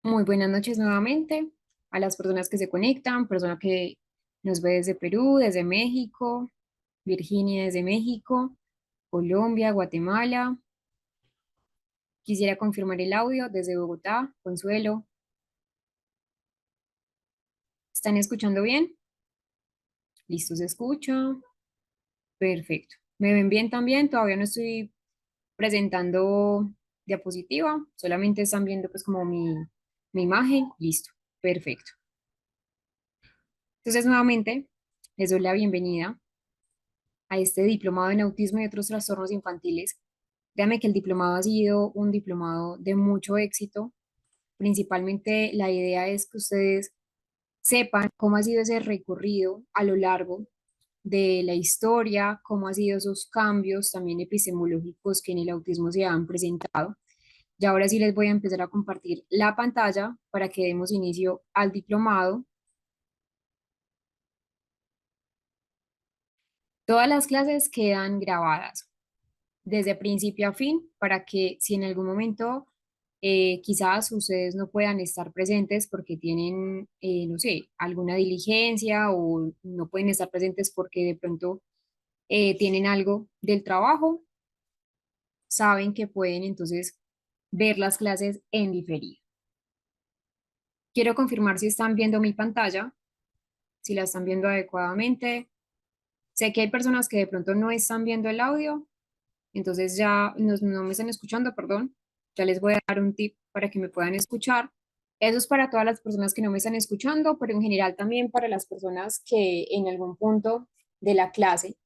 Muy buenas noches nuevamente a las personas que se conectan, persona que nos ve desde Perú, desde México, Virginia desde México, Colombia, Guatemala. Quisiera confirmar el audio desde Bogotá, Consuelo. ¿Están escuchando bien? ¿Listo? ¿Se escucha? Perfecto. ¿Me ven bien también? Todavía no estoy presentando diapositiva, solamente están viendo pues como mi imagen. Listo. Perfecto. Entonces nuevamente les doy la bienvenida a este diplomado en autismo y otros trastornos infantiles. Créanme que el diplomado ha sido un diplomado de mucho éxito. Principalmente la idea es que ustedes sepan cómo ha sido ese recorrido a lo largo de la historia, cómo han sido esos cambios también epistemológicos que en el autismo se han presentado. Y ahora sí les voy a empezar a compartir la pantalla para que demos inicio al diplomado. Todas las clases quedan grabadas desde principio a fin para que si en algún momento quizás ustedes no puedan estar presentes porque tienen, no sé, alguna diligencia o no pueden estar presentes porque de pronto tienen algo del trabajo, saben que pueden entonces ver las clases en diferido. Quiero confirmar si están viendo mi pantalla, si la están viendo adecuadamente. Sé que hay personas que de pronto no están viendo el audio, entonces ya no me están escuchando, perdón. Ya les voy a dar un tip para que me puedan escuchar. Eso es para todas las personas que no me están escuchando, pero en general también para las personas que en algún punto de la clase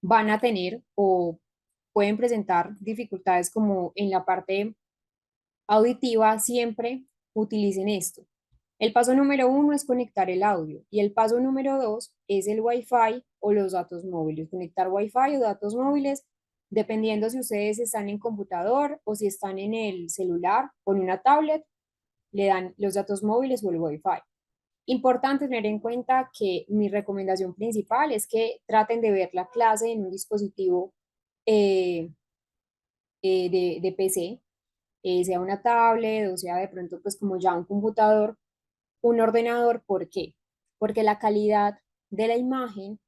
van a tener o pueden presentar dificultades como en la parte auditiva, siempre utilicen esto. El paso número uno es conectar el audio y el paso número dos es el Wi-Fi o los datos móviles. Conectar Wi-Fi o datos móviles, dependiendo si ustedes están en computador o si están en el celular o en una tablet, le dan los datos móviles o el Wi-Fi. Importante tener en cuenta que mi recomendación principal es que traten de ver la clase en un dispositivo eh, de PC, sea una tablet o sea de pronto pues como ya un computador, un ordenador. ¿Por qué? Porque la calidad de la imagen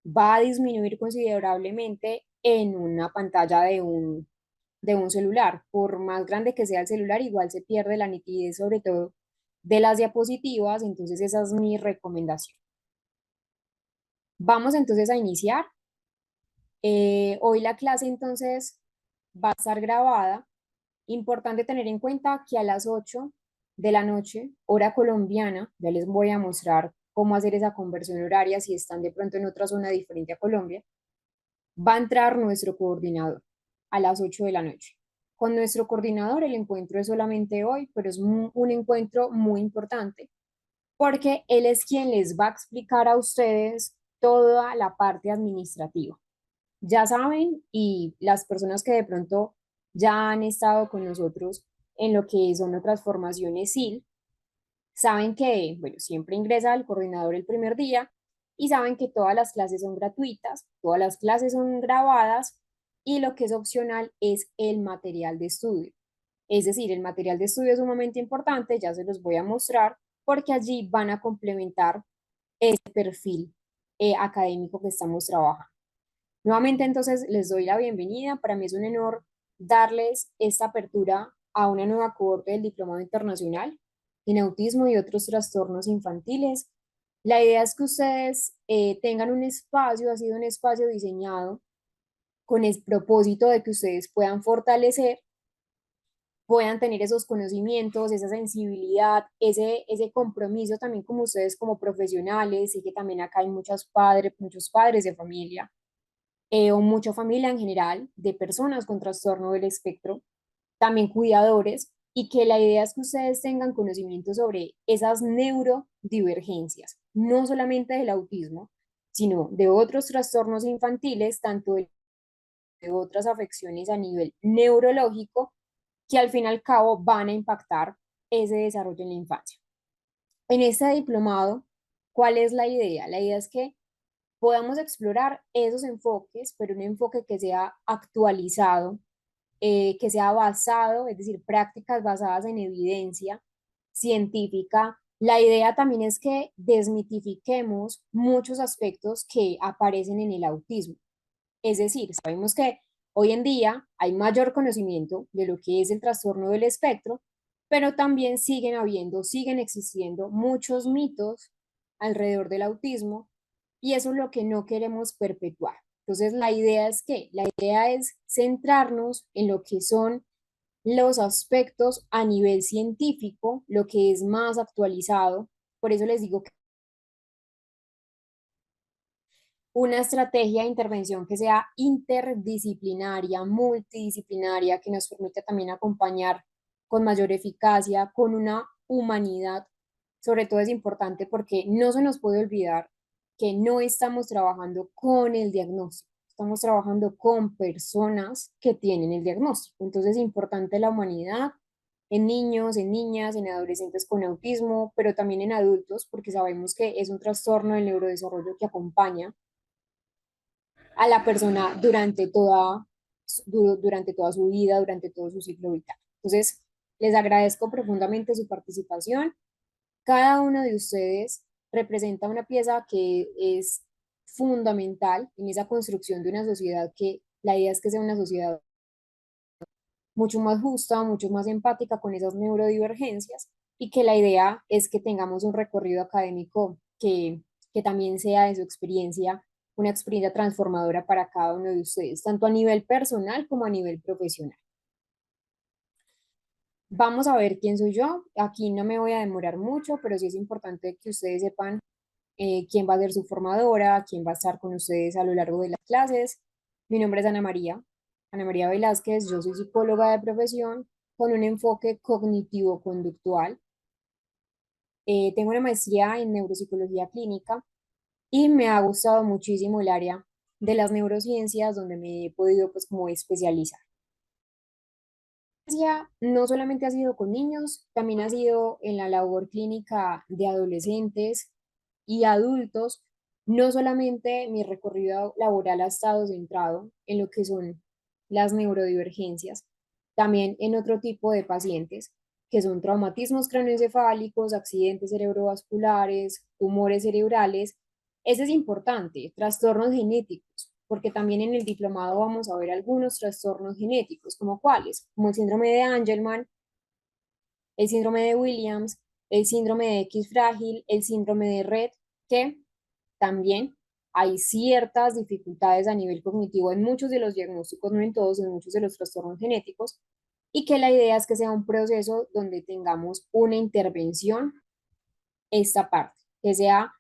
va a disminuir considerablemente en una pantalla de un celular. Por más grande que sea el celular, igual se pierde la nitidez, sobre todo de las diapositivas, entonces esa es mi recomendación. Vamos entonces a iniciar. Hoy la clase entonces va a estar grabada. Importante tener en cuenta que a las 8 de la noche, hora colombiana, ya les voy a mostrar cómo hacer esa conversión horaria si están de pronto en otra zona diferente a Colombia, va a entrar nuestro coordinador a las 8 de la noche. Con nuestro coordinador el encuentro es solamente hoy, pero es un encuentro muy importante porque él es quien les va a explicar a ustedes toda la parte administrativa. Ya saben, y las personas que de pronto ya han estado con nosotros en lo que son otras formaciones SIL, saben que, bueno, siempre ingresa el coordinador el primer día y saben que todas las clases son gratuitas, todas las clases son grabadas y lo que es opcional es el material de estudio. Es decir, el material de estudio es sumamente importante, ya se los voy a mostrar, porque allí van a complementar este perfil académico que estamos trabajando. Nuevamente, entonces, les doy la bienvenida. Para mí es un honor darles esta apertura a una nueva cohorte del Diplomado Internacional en Autismo y otros trastornos infantiles. La idea es que ustedes tengan un espacio, ha sido un espacio diseñado con el propósito de que ustedes puedan fortalecer, puedan tener esos conocimientos, esa sensibilidad, ese compromiso también como ustedes como profesionales, y que también acá hay muchos padres de familia o mucha familia en general de personas con trastorno del espectro, también cuidadores, y que la idea es que ustedes tengan conocimiento sobre esas neurodivergencias, no solamente del autismo, sino de otros trastornos infantiles, tanto de otras afecciones a nivel neurológico, que al fin y al cabo van a impactar ese desarrollo en la infancia. En este diplomado, ¿cuál es la idea? La idea es que podamos explorar esos enfoques, pero un enfoque que sea actualizado, que sea basado, es decir, prácticas basadas en evidencia, científica, la idea también es que desmitifiquemos muchos aspectos que aparecen en el autismo. Es decir, sabemos que hoy en día hay mayor conocimiento de lo que es el trastorno del espectro, pero también siguen existiendo muchos mitos alrededor del autismo y eso es lo que no queremos perpetuar. Entonces, la idea es centrarnos en lo que son los aspectos a nivel científico, lo que es más actualizado. Por eso les digo que una estrategia de intervención que sea interdisciplinaria, multidisciplinaria, que nos permita también acompañar con mayor eficacia, con una humanidad. Sobre todo es importante porque no se nos puede olvidar que no estamos trabajando con el diagnóstico, estamos trabajando con personas que tienen el diagnóstico. Entonces es importante la humanidad en niños, en niñas, en adolescentes con autismo, pero también en adultos, porque sabemos que es un trastorno del neurodesarrollo que acompaña a la persona durante toda su vida, durante todo su ciclo vital. Entonces, les agradezco profundamente su participación. Cada uno de ustedes representa una pieza que es fundamental en esa construcción de una sociedad que la idea es que sea una sociedad mucho más justa, mucho más empática con esas neurodivergencias y que la idea es que tengamos un recorrido académico que también sea de su experiencia, una experiencia transformadora para cada uno de ustedes, tanto a nivel personal como a nivel profesional. Vamos a ver quién soy yo. Aquí no me voy a demorar mucho, pero sí es importante que ustedes sepan quién va a ser su formadora, quién va a estar con ustedes a lo largo de las clases. Mi nombre es Ana María Velázquez, yo soy psicóloga de profesión con un enfoque cognitivo-conductual. Tengo una maestría en neuropsicología clínica y me ha gustado muchísimo el área de las neurociencias donde me he podido pues como especializar. No solamente ha sido con niños, también ha sido en la labor clínica de adolescentes y adultos. No solamente mi recorrido laboral ha estado centrado en lo que son las neurodivergencias, también en otro tipo de pacientes, que son traumatismos craneoencefálicos, accidentes cerebrovasculares, tumores cerebrales. Ese es importante, trastornos genéticos, porque también en el diplomado vamos a ver algunos trastornos genéticos, como cuáles, como el síndrome de Angelman, el síndrome de Williams, el síndrome de X frágil, el síndrome de Rett, que también hay ciertas dificultades a nivel cognitivo en muchos de los diagnósticos, no en todos, en muchos de los trastornos genéticos, y que la idea es que sea un proceso donde tengamos una intervención, esta parte, que sea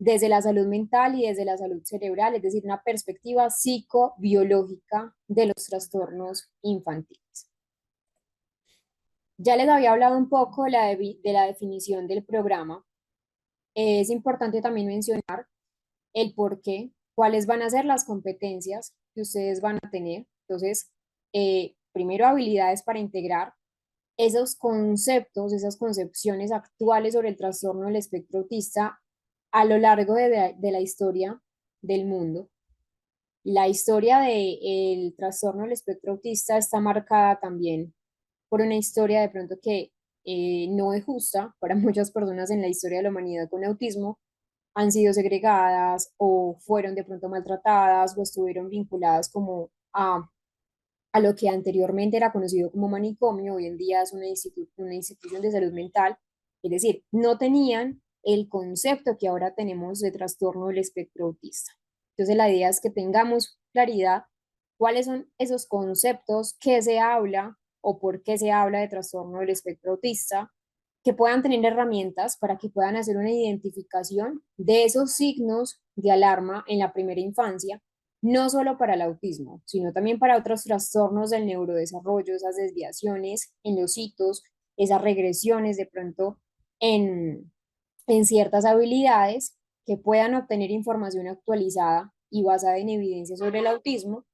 desde la salud mental y desde la salud cerebral, es decir, una perspectiva psicobiológica de los trastornos infantiles. Ya les había hablado un poco de la definición del programa. Es importante también mencionar el por qué, cuáles van a ser las competencias que ustedes van a tener. Entonces, primero habilidades para integrar esos conceptos, esas concepciones actuales sobre el trastorno del espectro autista a lo largo de la historia del mundo. La historia del trastorno del espectro autista está marcada también por una historia de pronto que no es justa para muchas personas en la historia de la humanidad con autismo, han sido segregadas o fueron de pronto maltratadas o estuvieron vinculadas como a lo que anteriormente era conocido como manicomio, hoy en día es una institución de salud mental, es decir, no tenían el concepto que ahora tenemos de trastorno del espectro autista. Entonces la idea es que tengamos claridad cuáles son esos conceptos, qué se habla o por qué se habla de trastorno del espectro autista, que puedan tener herramientas para que puedan hacer una identificación de esos signos de alarma en la primera infancia, no solo para el autismo, sino también para otros trastornos del neurodesarrollo, esas desviaciones en los hitos, esas regresiones de pronto en, en ciertas habilidades que puedan obtener información actualizada y basada en evidencia sobre el autismo,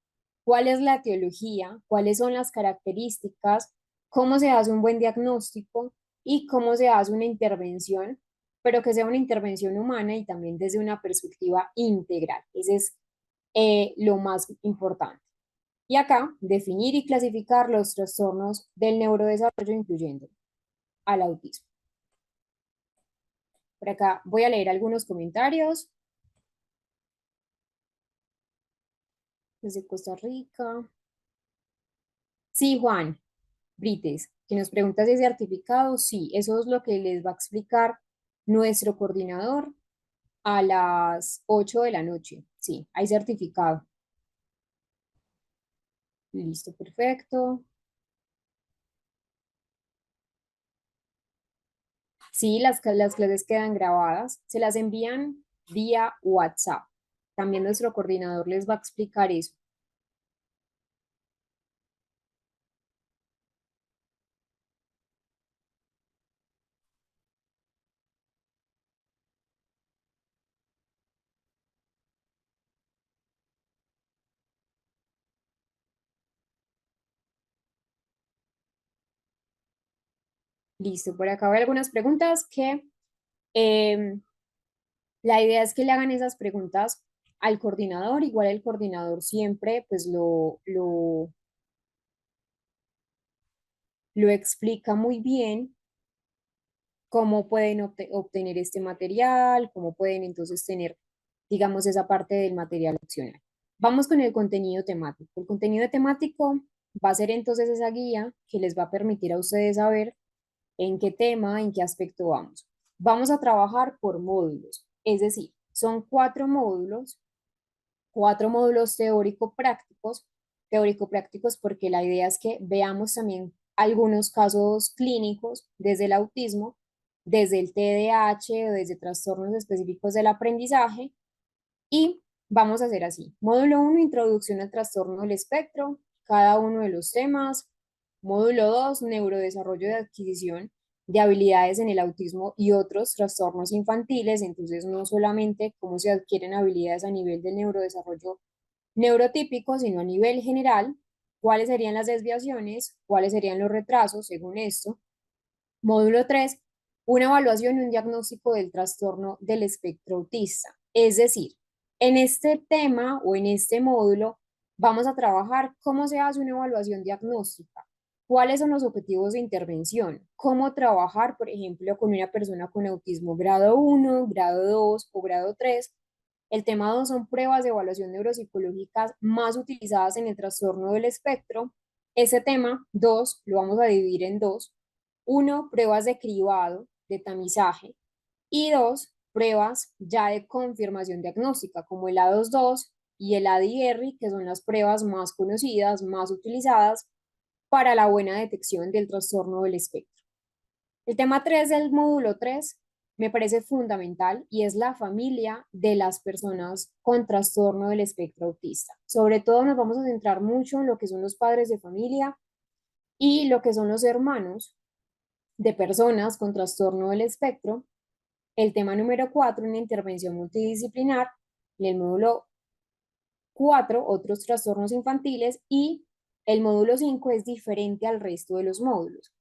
cuál es la etiología, cuáles son las características, cómo se hace un buen diagnóstico y cómo se hace una intervención, pero que sea una intervención humana y también desde una perspectiva integral. Ese es lo más importante. Y acá, definir y clasificar los trastornos del neurodesarrollo, incluyendo al autismo. Por acá voy a leer algunos comentarios desde Costa Rica. Sí, Juan Brites, que nos pregunta si es certificado. Sí, eso es lo que les va a explicar nuestro coordinador a las 8 de la noche. Sí, hay certificado. Listo, perfecto. Sí, las clases quedan grabadas, se las envían vía WhatsApp. También nuestro coordinador les va a explicar eso. Listo, por acá hay algunas preguntas que em, la idea es que le hagan esas preguntas al coordinador. Igual el coordinador siempre pues lo explica muy bien cómo pueden obtener este material, cómo pueden entonces tener, digamos, esa parte del material opcional. Vamos con el contenido temático. El contenido temático va a ser entonces esa guía que les va a permitir a ustedes saber en qué tema, en qué aspecto vamos. Vamos a trabajar por módulos, es decir, son cuatro módulos teórico-prácticos, teórico-prácticos porque la idea es que veamos también algunos casos clínicos desde el autismo, desde el TDAH o desde trastornos específicos del aprendizaje y vamos a hacer así. Módulo uno, introducción al trastorno del espectro, cada uno de los temas. Módulo 2, neurodesarrollo de adquisición de habilidades en el autismo y otros trastornos infantiles. Entonces, no solamente cómo se adquieren habilidades a nivel del neurodesarrollo neurotípico, sino a nivel general, cuáles serían las desviaciones, cuáles serían los retrasos según esto. Módulo 3, una evaluación y un diagnóstico del trastorno del espectro autista. Es decir, en este tema o en este módulo vamos a trabajar cómo se hace una evaluación diagnóstica, cuáles son los objetivos de intervención, cómo trabajar, por ejemplo, con una persona con autismo grado 1, grado 2 o grado 3. El tema 2 son pruebas de evaluación neuropsicológicas más utilizadas en el trastorno del espectro. Ese tema 2 lo vamos a dividir en dos. Uno, pruebas de cribado, de tamizaje, y dos, pruebas ya de confirmación diagnóstica, como el A22 y el ADR, que son las pruebas más conocidas, más utilizadas para la buena detección del trastorno del espectro. El tema 3 del módulo 3 me parece fundamental y es la familia de las personas con trastorno del espectro autista. Sobre todo nos vamos a centrar mucho en lo que son los padres de familia y lo que son los hermanos de personas con trastorno del espectro. El tema número 4, una intervención multidisciplinar. En el módulo 4, otros trastornos infantiles. Y el módulo 5 es diferente al resto de los módulos.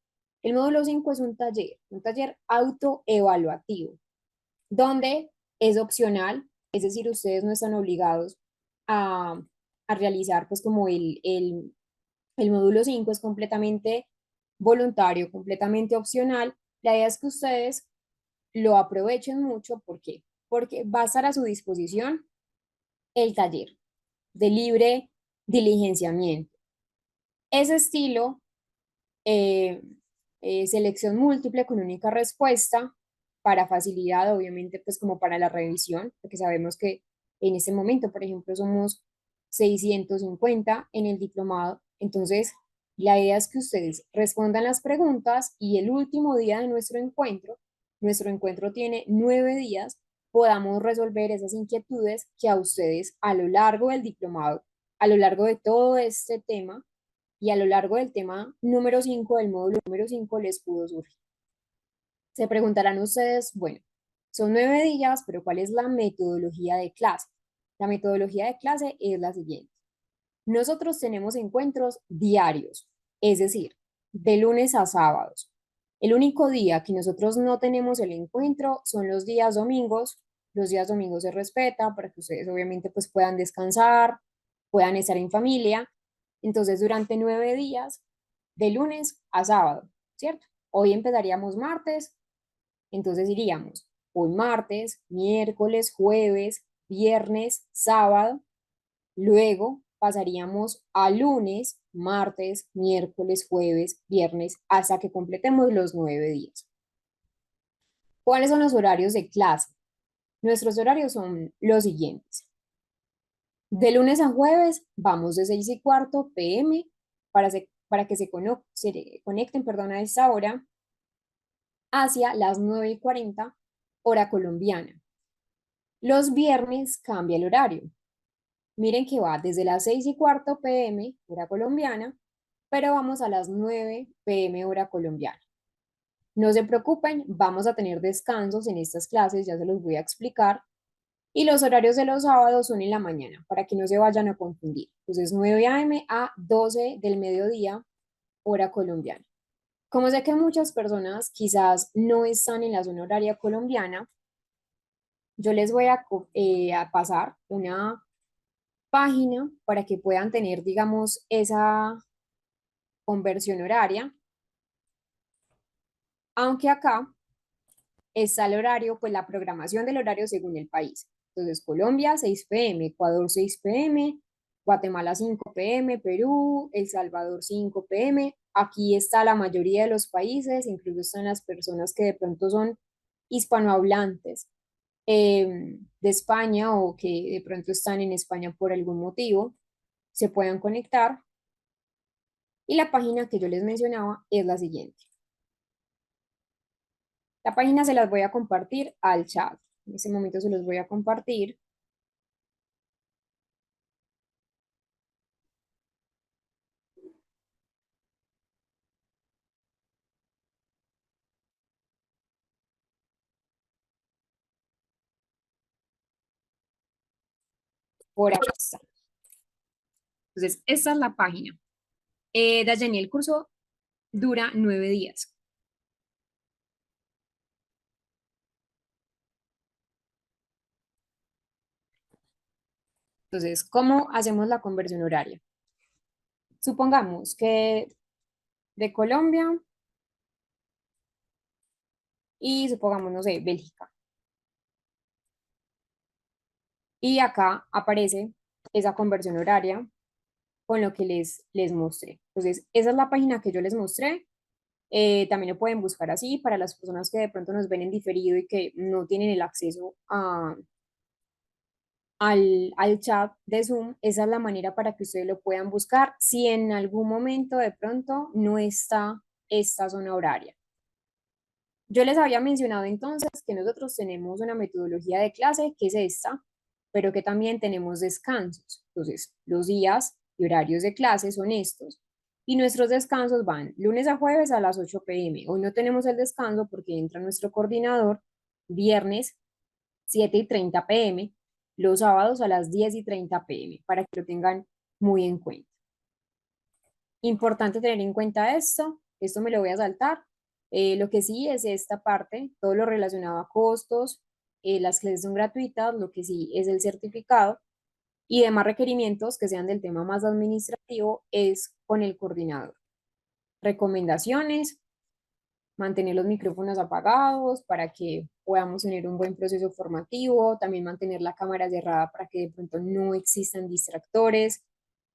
El módulo 5 es un taller autoevaluativo, donde es opcional, es decir, ustedes no están obligados a, a realizar, pues como el módulo 5 es completamente voluntario, completamente opcional. La idea es que ustedes lo aprovechen mucho. ¿Por qué? Porque va a estar a su disposición el taller de libre diligenciamiento. Ese estilo, eh, selección múltiple con única respuesta para facilidad, obviamente, pues como para la revisión, porque sabemos que en este momento, por ejemplo, somos 650 en el diplomado. Entonces, la idea es que ustedes respondan las preguntas y el último día de nuestro encuentro tiene 9 días, podamos resolver esas inquietudes que a ustedes a lo largo del diplomado, a lo largo de todo este tema y a lo largo del tema número 5 del módulo número 5 les pudo surgir. Se preguntarán ustedes, bueno, son 9 días, pero ¿cuál es la metodología de clase? La metodología de clase es la siguiente. Nosotros tenemos encuentros diarios, es decir, de lunes a sábados. El único día que nosotros no tenemos el encuentro son los días domingos. Los días domingos se respeta para que ustedes obviamente pues puedan descansar, puedan estar en familia. Entonces, durante 9 días, de lunes a sábado, ¿cierto? Hoy empezaríamos martes, entonces iríamos hoy martes, miércoles, jueves, viernes, sábado. Luego pasaríamos a lunes, martes, miércoles, jueves, viernes, hasta que completemos los 9 días. ¿Cuáles son los horarios de clase? Nuestros horarios son los siguientes. De lunes a jueves vamos de 6:15 p.m. para que se conecten, perdón, a esta hora hacia las 9:40 hora colombiana. Los viernes cambia el horario. Miren que va desde las 6:15 p.m. hora colombiana, pero vamos a las 9 p.m. hora colombiana. No se preocupen, vamos a tener descansos en estas clases, ya se los voy a explicar. Y los horarios de los sábados son en la mañana, para que no se vayan a confundir. Entonces, 9 a.m. a 12 del mediodía, hora colombiana. Como sé que muchas personas quizás no están en la zona horaria colombiana, yo les voy a pasar una página para que puedan tener, digamos, esa conversión horaria, aunque acá está el horario, pues la programación del horario según el país. Entonces, Colombia 6 p.m., Ecuador 6 p.m., Guatemala 5 p.m., Perú, El Salvador 5 p.m. Aquí está la mayoría de los países, incluso están las personas que de pronto son hispanohablantes de España o que de pronto están en España por algún motivo, se puedan conectar. Y la página que yo les mencionaba es la siguiente. La página se las voy a compartir al chat. En ese momento se los voy a compartir. Por acá está. Entonces, esta es la página. Dayani, el curso dura 9 días. Entonces, ¿cómo hacemos la conversión horaria? Supongamos que de Colombia y supongamos, no sé, Bélgica. Y acá aparece esa conversión horaria con lo que les mostré. Entonces, esa es la página que yo les mostré. También lo pueden buscar así para las personas que de pronto nos ven en diferido y que no tienen el acceso al chat de Zoom. Esa es la manera para que ustedes lo puedan buscar si en algún momento de pronto no está esta zona horaria. Yo les había mencionado entonces que nosotros tenemos una metodología de clase que es esta, pero que también tenemos descansos. Entonces, los días y horarios de clase son estos. Y nuestros descansos van lunes a jueves a las 8 p.m. Hoy no tenemos el descanso porque entra nuestro coordinador viernes 7:30 p.m., los sábados a las 10:30 p.m., para que lo tengan muy en cuenta. Importante tener en cuenta esto me lo voy a saltar. Lo que sí es esta parte, todo lo relacionado a costos, las clases son gratuitas, lo que sí es el certificado y demás requerimientos que sean del tema más administrativo es con el coordinador. Recomendaciones, mantener los micrófonos apagados para que podamos tener un buen proceso formativo, también mantener la cámara cerrada para que de pronto no existan distractores,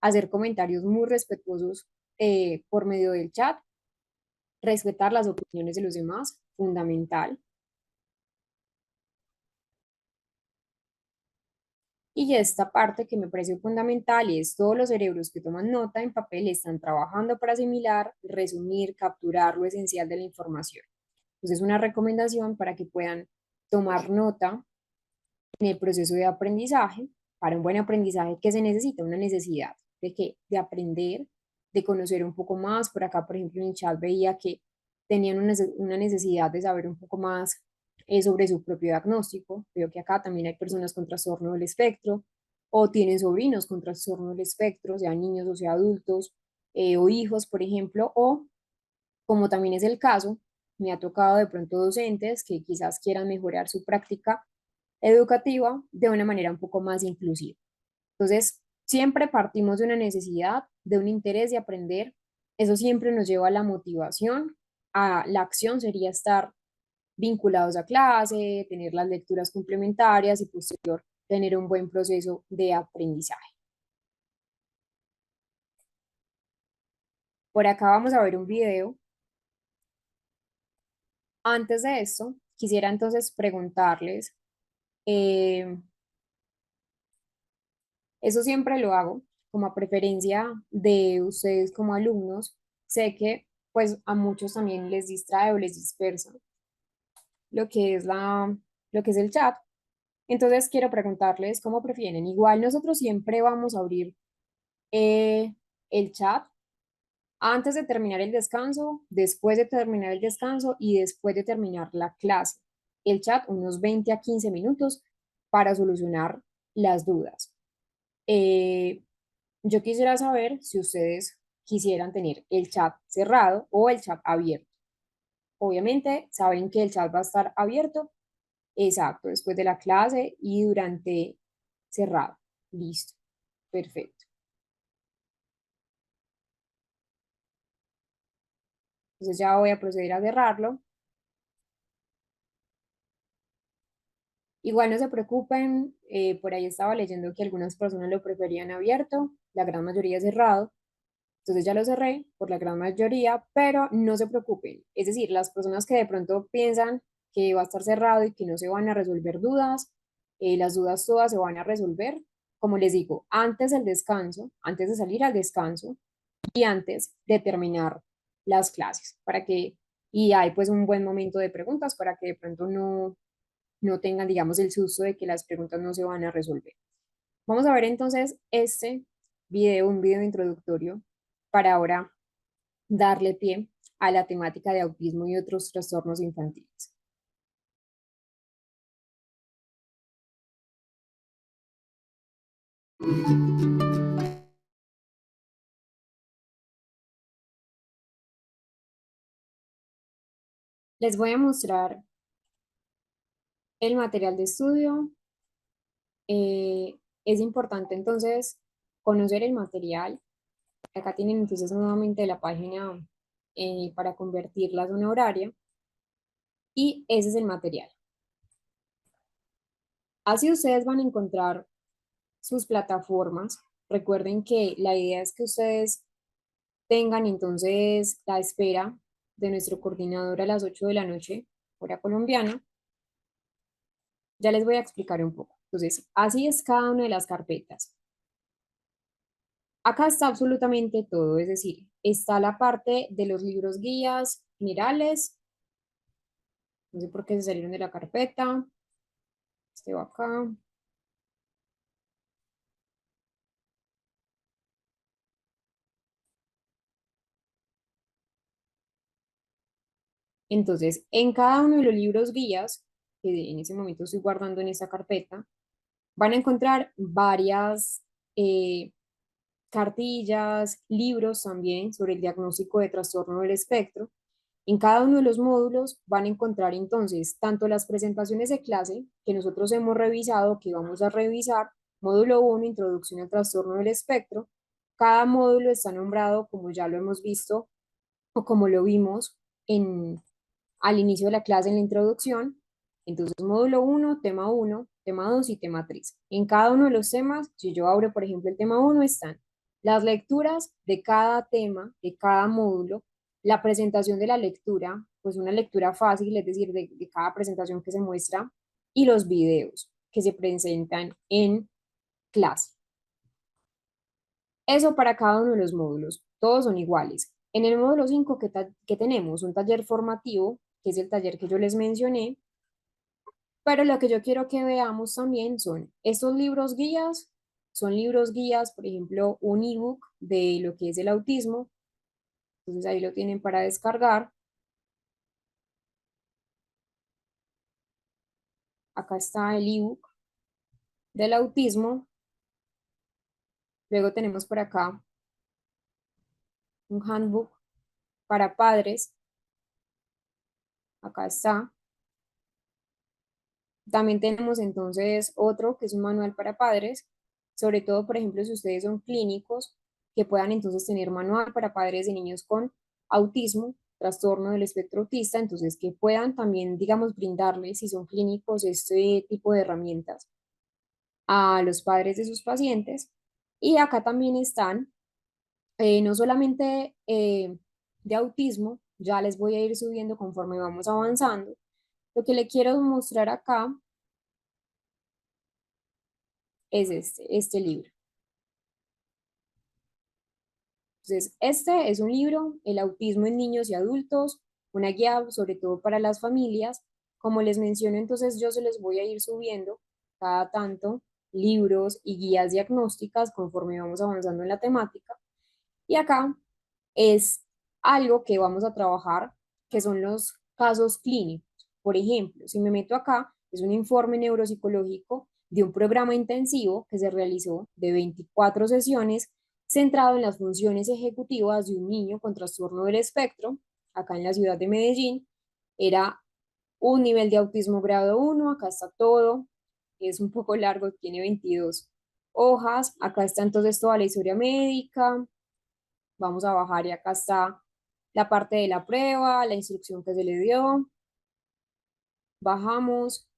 hacer comentarios muy respetuosos por medio del chat, respetar las opiniones de los demás, fundamental. Y esta parte que me parece fundamental es todos los cerebros que toman nota en papel están trabajando para asimilar, resumir, capturar lo esencial de la información. Entonces, una recomendación para que puedan tomar nota en el proceso de aprendizaje. Para un buen aprendizaje, ¿qué se necesita? Una necesidad de que de aprender, de conocer un poco más. Por acá, por ejemplo, en el chat veía que tenían una necesidad de saber un poco más sobre su propio diagnóstico. Veo que acá también hay personas con trastorno del espectro o tienen sobrinos con trastorno del espectro, sea niños o sea adultos, o hijos, por ejemplo, o como también es el caso, me ha tocado de pronto docentes que quizás quieran mejorar su práctica educativa de una manera un poco más inclusiva. Entonces, siempre partimos de una necesidad, de un interés de aprender. Eso siempre nos lleva a la motivación, a la acción sería estar vinculados a clase, tener las lecturas complementarias y posterior tener un buen proceso de aprendizaje. Por acá vamos a ver un video. Antes de esto, quisiera entonces preguntarles, eh, eso siempre lo hago como a preferencia de ustedes como alumnos. Sé que pues a muchos también les distrae o les dispersa lo que es lo que es el chat. Entonces quiero preguntarles cómo prefieren. Igual nosotros siempre vamos a abrir eh, el chat antes de terminar el descanso, después de terminar el descanso y después de terminar la clase. El chat unos 20 a 15 minutos para solucionar las dudas. Eh, yo quisiera saber si ustedes quisieran tener el chat cerrado o el chat abierto. Obviamente saben que el chat va a estar abierto, exacto, después de la clase y durante cerrado. Listo, perfecto. Entonces ya voy a proceder a cerrarlo. Igual no se preocupen, por ahí estaba leyendo que algunas personas lo preferían abierto, la gran mayoría cerrado. Entonces ya lo cerré por la gran mayoría, pero no se preocupen. Es decir, las personas que de pronto piensan que va a estar cerrado y que no se van a resolver dudas, las dudas todas se van a resolver, como les digo, antes del descanso, antes de salir al descanso y antes de terminar las clases, para que, y hay pues un buen momento de preguntas para que de pronto no tengan, digamos, el susto de que las preguntas no se van a resolver. Vamos a ver entonces este video, un video introductorio para ahora darle pie a la temática de autismo y otros trastornos infantiles. Les voy a mostrar el material de estudio. Es importante entonces conocer el material. Acá tienen entonces nuevamente la página para convertir la zona horaria y ese es el material. Así ustedes van a encontrar sus plataformas. Recuerden que la idea es que ustedes tengan entonces la espera de nuestro coordinador a las 8 de la noche, hora colombiana. Ya les voy a explicar un poco. Entonces, así es cada una de las carpetas. Acá está absolutamente todo, es decir, está la parte de los libros guías generales. No sé por qué se salieron de la carpeta. Este va acá. Entonces, en cada uno de los libros guías, que en ese momento estoy guardando en esta carpeta, van a encontrar varias cartillas, libros también sobre el diagnóstico de trastorno del espectro. En cada uno de los módulos van a encontrar entonces tanto las presentaciones de clase que nosotros hemos revisado, que vamos a revisar, módulo 1, introducción al trastorno del espectro. Cada módulo está nombrado como ya lo hemos visto o como lo vimos al inicio de la clase en la introducción. Entonces, módulo 1, tema 2 y tema 3. En cada uno de los temas, si yo abro, por ejemplo, el tema 1, están las lecturas de cada tema, de cada módulo, la presentación de la lectura, pues una lectura fácil, es decir, de cada presentación que se muestra, y los videos que se presentan en clase. Eso para cada uno de los módulos. Todos son iguales. En el módulo 5, ¿qué tenemos? Un taller formativo, que es el taller que yo les mencioné, pero lo que yo quiero que veamos también son estos libros guías, son libros guías, por ejemplo, un ebook de lo que es el autismo, entonces ahí lo tienen para descargar. Acá está el ebook del autismo. Luego tenemos por acá un handbook para padres. Acá está. También tenemos entonces otro que es un manual para padres, sobre todo, por ejemplo, si ustedes son clínicos, que puedan entonces tener manual para padres de niños con autismo. trastorno del espectro autista, entonces que puedan también, digamos, brindarles, si son clínicos, este tipo de herramientas a los padres de sus pacientes. Y acá también están, no solamente de autismo, ya les voy a ir subiendo conforme vamos avanzando. Lo que le quiero mostrar acá es este libro. Entonces, este es un libro, El autismo en niños y adultos, una guía sobre todo para las familias. Como les menciono, entonces yo se les voy a ir subiendo cada tanto libros y guías diagnósticas conforme vamos avanzando en la temática. Y acá es algo que vamos a trabajar, que son los casos clínicos. Por ejemplo, si me meto acá, es un informe neuropsicológico de un programa intensivo que se realizó de 24 sesiones centrado en las funciones ejecutivas de un niño con trastorno del espectro, acá en la ciudad de Medellín. Era un nivel de autismo grado 1, acá está todo, es un poco largo, tiene 22 hojas, acá está entonces toda la historia médica, vamos a bajar y acá está la parte de la prueba, la instrucción que se le dio, bajamos,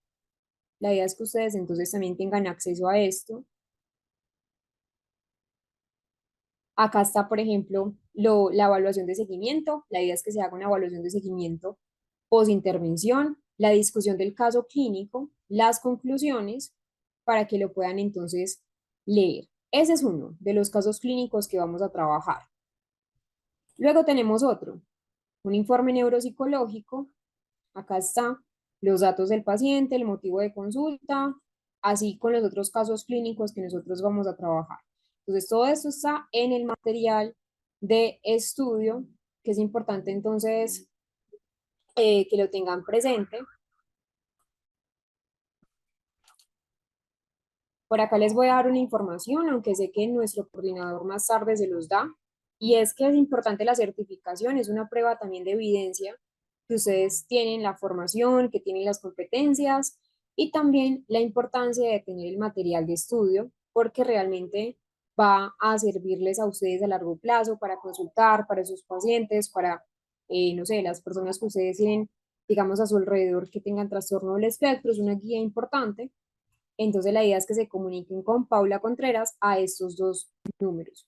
la idea es que ustedes entonces también tengan acceso a esto. Acá está, por ejemplo, la evaluación de seguimiento, la idea es que se haga una evaluación de seguimiento post-intervención, la discusión del caso clínico, las conclusiones, para que lo puedan entonces leer. Ese es uno de los casos clínicos que vamos a trabajar. Luego tenemos otro, un informe neuropsicológico. Acá está los datos del paciente, el motivo de consulta, así con los otros casos clínicos que nosotros vamos a trabajar. Entonces, todo esto está en el material de estudio, que es importante entonces que lo tengan presente. Por acá les voy a dar una información, aunque sé que nuestro coordinador más tarde se los da, y es que es importante la certificación, es una prueba también de evidencia que ustedes tienen la formación, que tienen las competencias y también la importancia de tener el material de estudio, porque realmente va a servirles a ustedes a largo plazo para consultar, para sus pacientes, para, no sé, las personas que ustedes tienen, digamos, a su alrededor que tengan trastorno del espectro, es una guía importante. Entonces la idea es que se comuniquen con Paula Contreras a estos dos números.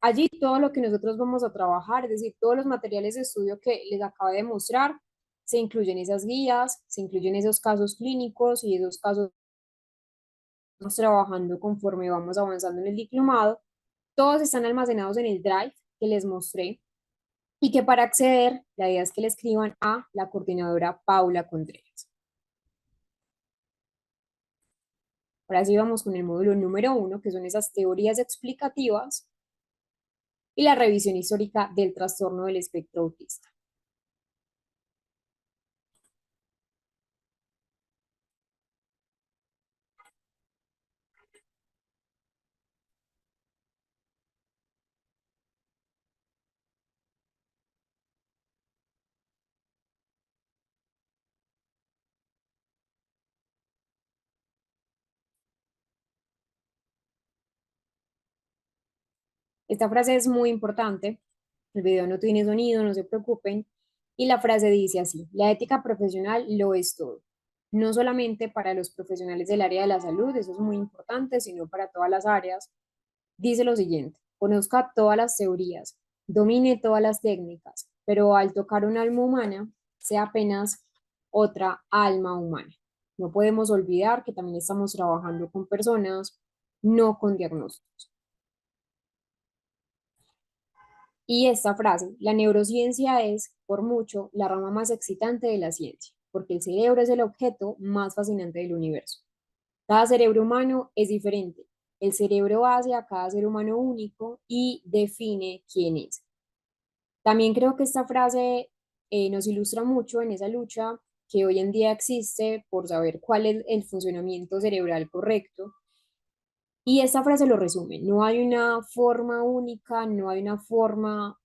Allí todo lo que nosotros vamos a trabajar, es decir, todos los materiales de estudio que les acabo de mostrar, se incluyen esas guías, se incluyen esos casos clínicos y esos casos que vamos trabajando conforme vamos avanzando en el diplomado. Todos están almacenados en el Drive que les mostré y que para acceder, la idea es que le escriban a la coordinadora Paula Contreras. Ahora sí vamos con el módulo número 1, que son esas teorías explicativas y la revisión histórica del trastorno del espectro autista. Esta frase es muy importante. El video no tiene sonido, no se preocupen. Y la frase dice así: la ética profesional lo es todo. No solamente para los profesionales del área de la salud, eso es muy importante, sino para todas las áreas. Dice lo siguiente: conozca todas las teorías, domine todas las técnicas, pero al tocar un alma humana, sea apenas otra alma humana. No podemos olvidar que también estamos trabajando con personas, no con diagnósticos. Y esta frase, la neurociencia es, por mucho, la rama más excitante de la ciencia, porque el cerebro es el objeto más fascinante del universo. Cada cerebro humano es diferente. El cerebro hace a cada ser humano único y define quién es. También creo que esta frase nos ilustra mucho en esa lucha que hoy en día existe por saber cuál es el funcionamiento cerebral correcto. Y esta frase lo resume: no hay una forma única, no hay una forma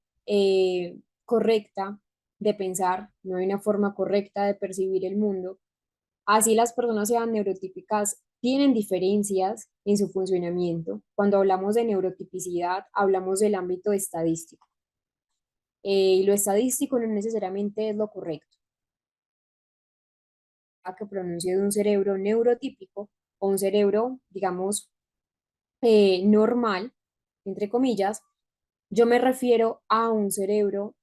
correcta de pensar, no hay una forma correcta de percibir el mundo. Así las personas sean neurotípicas, tienen diferencias en su funcionamiento. Cuando hablamos de neurotipicidad, hablamos del ámbito estadístico. y lo estadístico no necesariamente es lo correcto. A que pronuncie de un cerebro neurotípico o un cerebro, digamos, normal, entre comillas, yo me refiero a un cerebro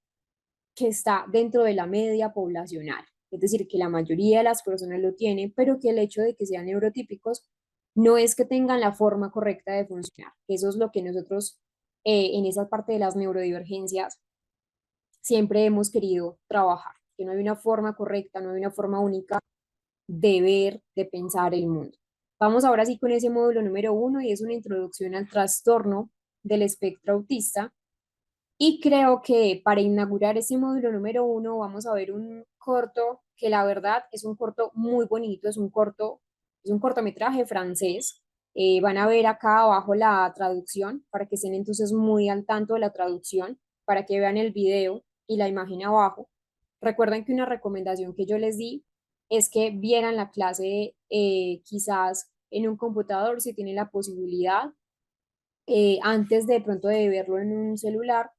que está dentro de la media poblacional. Es decir, que la mayoría de las personas lo tienen, pero que el hecho de que sean neurotípicos no es que tengan la forma correcta de funcionar. Eso es lo que nosotros en esa parte de las neurodivergencias siempre hemos querido trabajar, que no hay una forma correcta, no hay una forma única de ver, de pensar el mundo. Vamos ahora sí con ese módulo número 1 y es una introducción al trastorno del espectro autista. Y creo que para inaugurar ese módulo número 1 vamos a ver un corto que la verdad es un corto muy bonito, es un cortometraje francés. Van a ver acá abajo la traducción para que estén entonces muy al tanto de la traducción, para que vean el video y la imagen abajo. Recuerden que una recomendación que yo les di es que vieran la clase quizás en un computador si tienen la posibilidad antes de pronto de verlo en un celular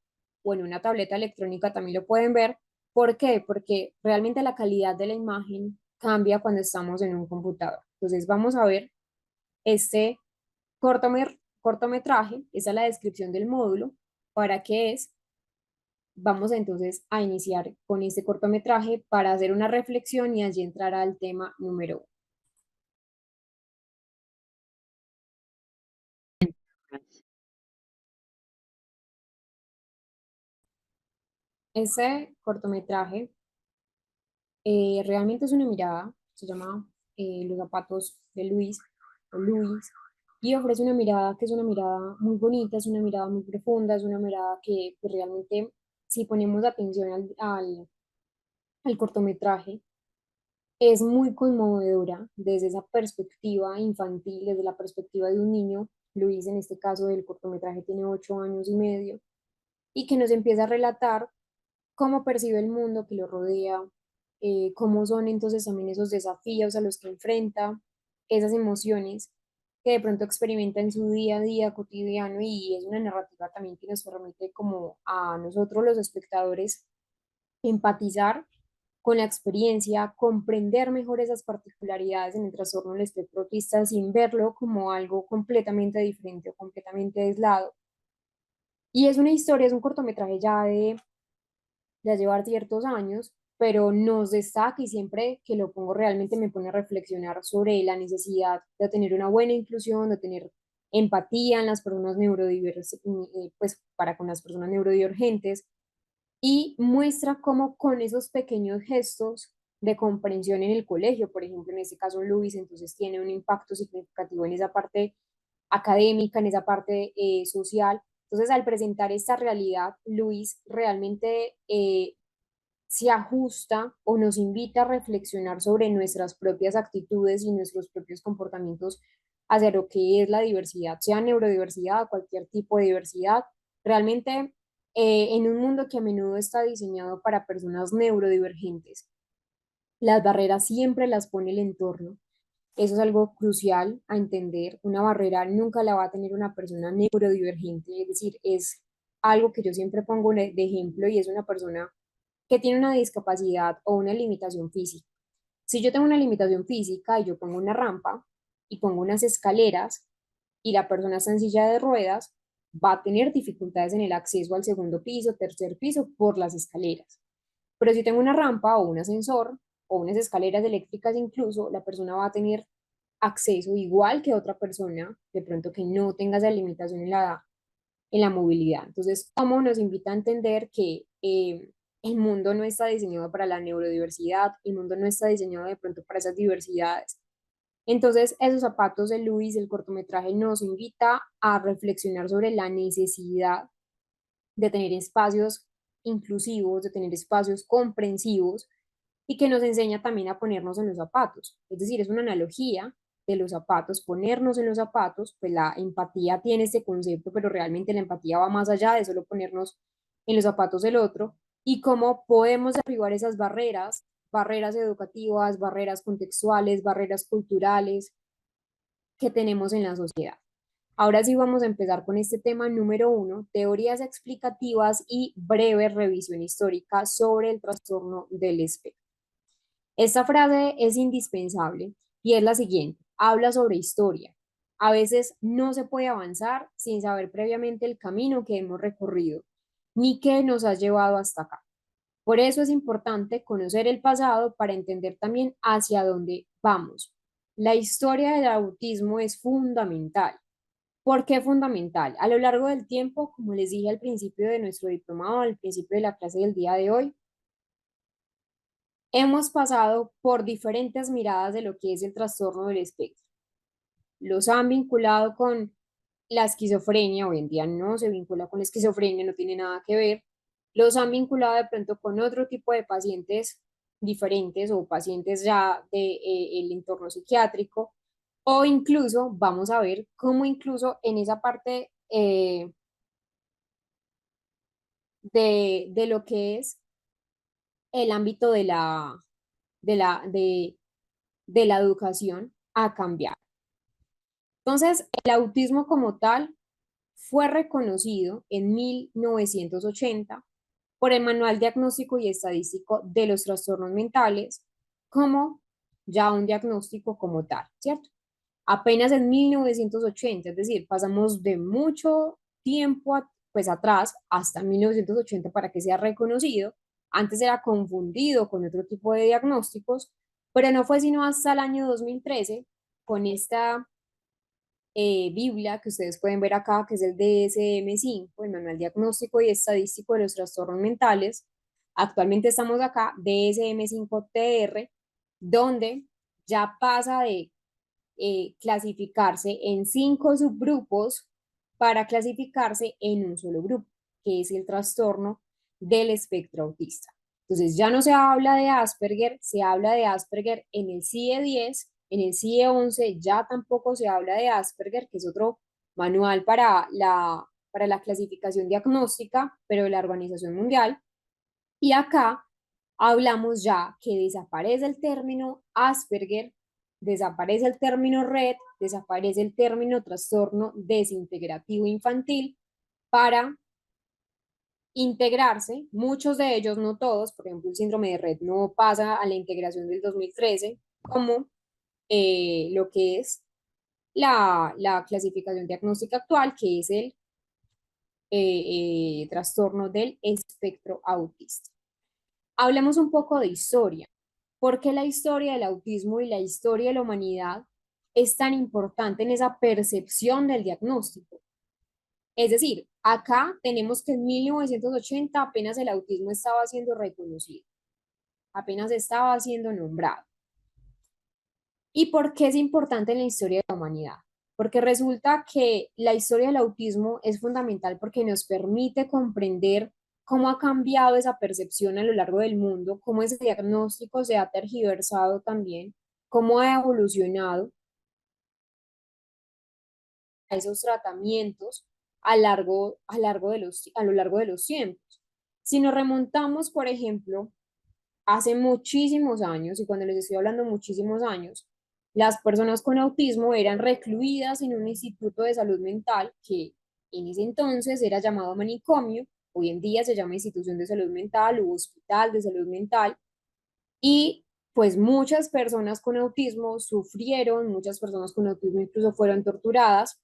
o en una tableta electrónica también lo pueden ver. ¿Por qué? Porque realmente la calidad de la imagen cambia cuando estamos en un computador. Entonces vamos a ver este cortometraje, esa es la descripción del módulo, para qué es. Vamos entonces a iniciar con este cortometraje para hacer una reflexión y allí entrar al tema número 1. Ese cortometraje realmente es una mirada, se llama Los zapatos de Luis, o Luis, y ofrece una mirada que es una mirada muy bonita, es una mirada muy profunda, es una mirada que pues, realmente, si ponemos atención al cortometraje, es muy conmovedora desde esa perspectiva infantil, desde la perspectiva de un niño. Luis, en este caso del cortometraje, tiene 8 años y medio, y que nos empieza a relatar cómo percibe el mundo que lo rodea, cómo son entonces también esos desafíos a los que enfrenta, esas emociones que de pronto experimenta en su día a día cotidiano, y es una narrativa también que nos permite como a nosotros los espectadores empatizar con la experiencia, comprender mejor esas particularidades en el trastorno del espectro autista sin verlo como algo completamente diferente o completamente aislado. Y es una historia, es un cortometraje ya llevar ciertos años, pero nos destaca y siempre que lo pongo realmente me pone a reflexionar sobre la necesidad de tener una buena inclusión, de tener empatía en las personas neurodivergentes, pues para con las personas neurodivergentes, y muestra cómo con esos pequeños gestos de comprensión en el colegio, por ejemplo, en este caso Luis, entonces tiene un impacto significativo en esa parte académica, en esa parte social. Entonces, al presentar esta realidad, Luis realmente se ajusta o nos invita a reflexionar sobre nuestras propias actitudes y nuestros propios comportamientos hacia lo que es la diversidad, sea neurodiversidad, cualquier tipo de diversidad. Realmente, en un mundo que a menudo está diseñado para personas neurodivergentes, las barreras siempre las pone el entorno. Eso es algo crucial a entender. Una barrera nunca la va a tener una persona neurodivergente, es decir, es algo que yo siempre pongo de ejemplo, y es una persona que tiene una discapacidad o una limitación física. Si yo tengo una limitación física y yo pongo una rampa y pongo unas escaleras y la persona está en silla de ruedas, va a tener dificultades en el acceso al segundo piso, tercer piso por las escaleras. Pero si tengo una rampa o un ascensor o unas escaleras eléctricas incluso, la persona va a tener acceso igual que otra persona, de pronto que no tenga esa limitación en la movilidad. Entonces, ¿cómo nos invita a entender que el mundo no está diseñado para la neurodiversidad, el mundo no está diseñado de pronto para esas diversidades? Entonces, esos zapatos de Luis, el cortometraje, nos invita a reflexionar sobre la necesidad de tener espacios inclusivos, de tener espacios comprensivos, y que nos enseña también a ponernos en los zapatos. Es decir, es una analogía de los zapatos, ponernos en los zapatos, pues la empatía tiene este concepto, pero realmente la empatía va más allá de solo ponernos en los zapatos del otro, y cómo podemos derribar esas barreras, barreras educativas, barreras contextuales, barreras culturales que tenemos en la sociedad. Ahora sí vamos a empezar con este tema número 1, teorías explicativas y breve revisión histórica sobre el trastorno del espectro. Esta frase es indispensable y es la siguiente. Habla sobre historia. A veces no se puede avanzar sin saber previamente el camino que hemos recorrido, ni qué nos ha llevado hasta acá. Por eso es importante conocer el pasado para entender también hacia dónde vamos. La historia del autismo es fundamental. ¿Por qué fundamental? A lo largo del tiempo, como les dije al principio de nuestro diplomado, al principio de la clase del día de hoy, hemos pasado por diferentes miradas de lo que es el trastorno del espectro. Los han vinculado con la esquizofrenia, hoy en día no se vincula con la esquizofrenia, no tiene nada que ver. Los han vinculado de pronto con otro tipo de pacientes diferentes o pacientes ya del entorno psiquiátrico, o incluso vamos a ver cómo incluso en esa parte de lo que es el ámbito de la educación ha cambiado. Entonces, el autismo como tal fue reconocido en 1980 por el Manual Diagnóstico y Estadístico de los Trastornos Mentales como ya un diagnóstico como tal, ¿cierto? Apenas en 1980, es decir, pasamos de mucho tiempo pues atrás hasta 1980 para que sea reconocido. Antes era confundido con otro tipo de diagnósticos, pero no fue sino hasta el año 2013 con esta Biblia que ustedes pueden ver acá, que es el DSM-5, el Manual Diagnóstico y Estadístico de los Trastornos Mentales. Actualmente estamos acá, DSM-5-TR, donde ya pasa de clasificarse en 5 subgrupos para clasificarse en un solo grupo, que es el trastorno del espectro autista. Entonces ya no se habla de Asperger, se habla de Asperger en el CIE-10, en el CIE-11 ya tampoco se habla de Asperger, que es otro manual para la clasificación diagnóstica, pero de la Organización Mundial. Y acá hablamos ya que desaparece el término Asperger, desaparece el término Red, desaparece el término trastorno desintegrativo infantil para integrarse, muchos de ellos, no todos, por ejemplo, el síndrome de Red no pasa a la integración del 2013, como lo que es la clasificación diagnóstica actual, que es el trastorno del espectro autista. Hablemos un poco de historia. ¿Por qué la historia del autismo y la historia de la humanidad es tan importante en esa percepción del diagnóstico? Es decir, acá tenemos que en 1980 apenas el autismo estaba siendo reconocido, apenas estaba siendo nombrado. ¿Y por qué es importante en la historia de la humanidad? Porque resulta que la historia del autismo es fundamental porque nos permite comprender cómo ha cambiado esa percepción a lo largo del mundo, cómo ese diagnóstico se ha tergiversado también, cómo ha evolucionado esos tratamientos a lo largo de los tiempos. Si nos remontamos, por ejemplo, hace muchísimos años, y cuando les estoy hablando muchísimos años, las personas con autismo eran recluidas en un instituto de salud mental que en ese entonces era llamado manicomio, hoy en día se llama institución de salud mental o hospital de salud mental, y pues muchas personas con autismo sufrieron, muchas personas con autismo incluso fueron torturadas.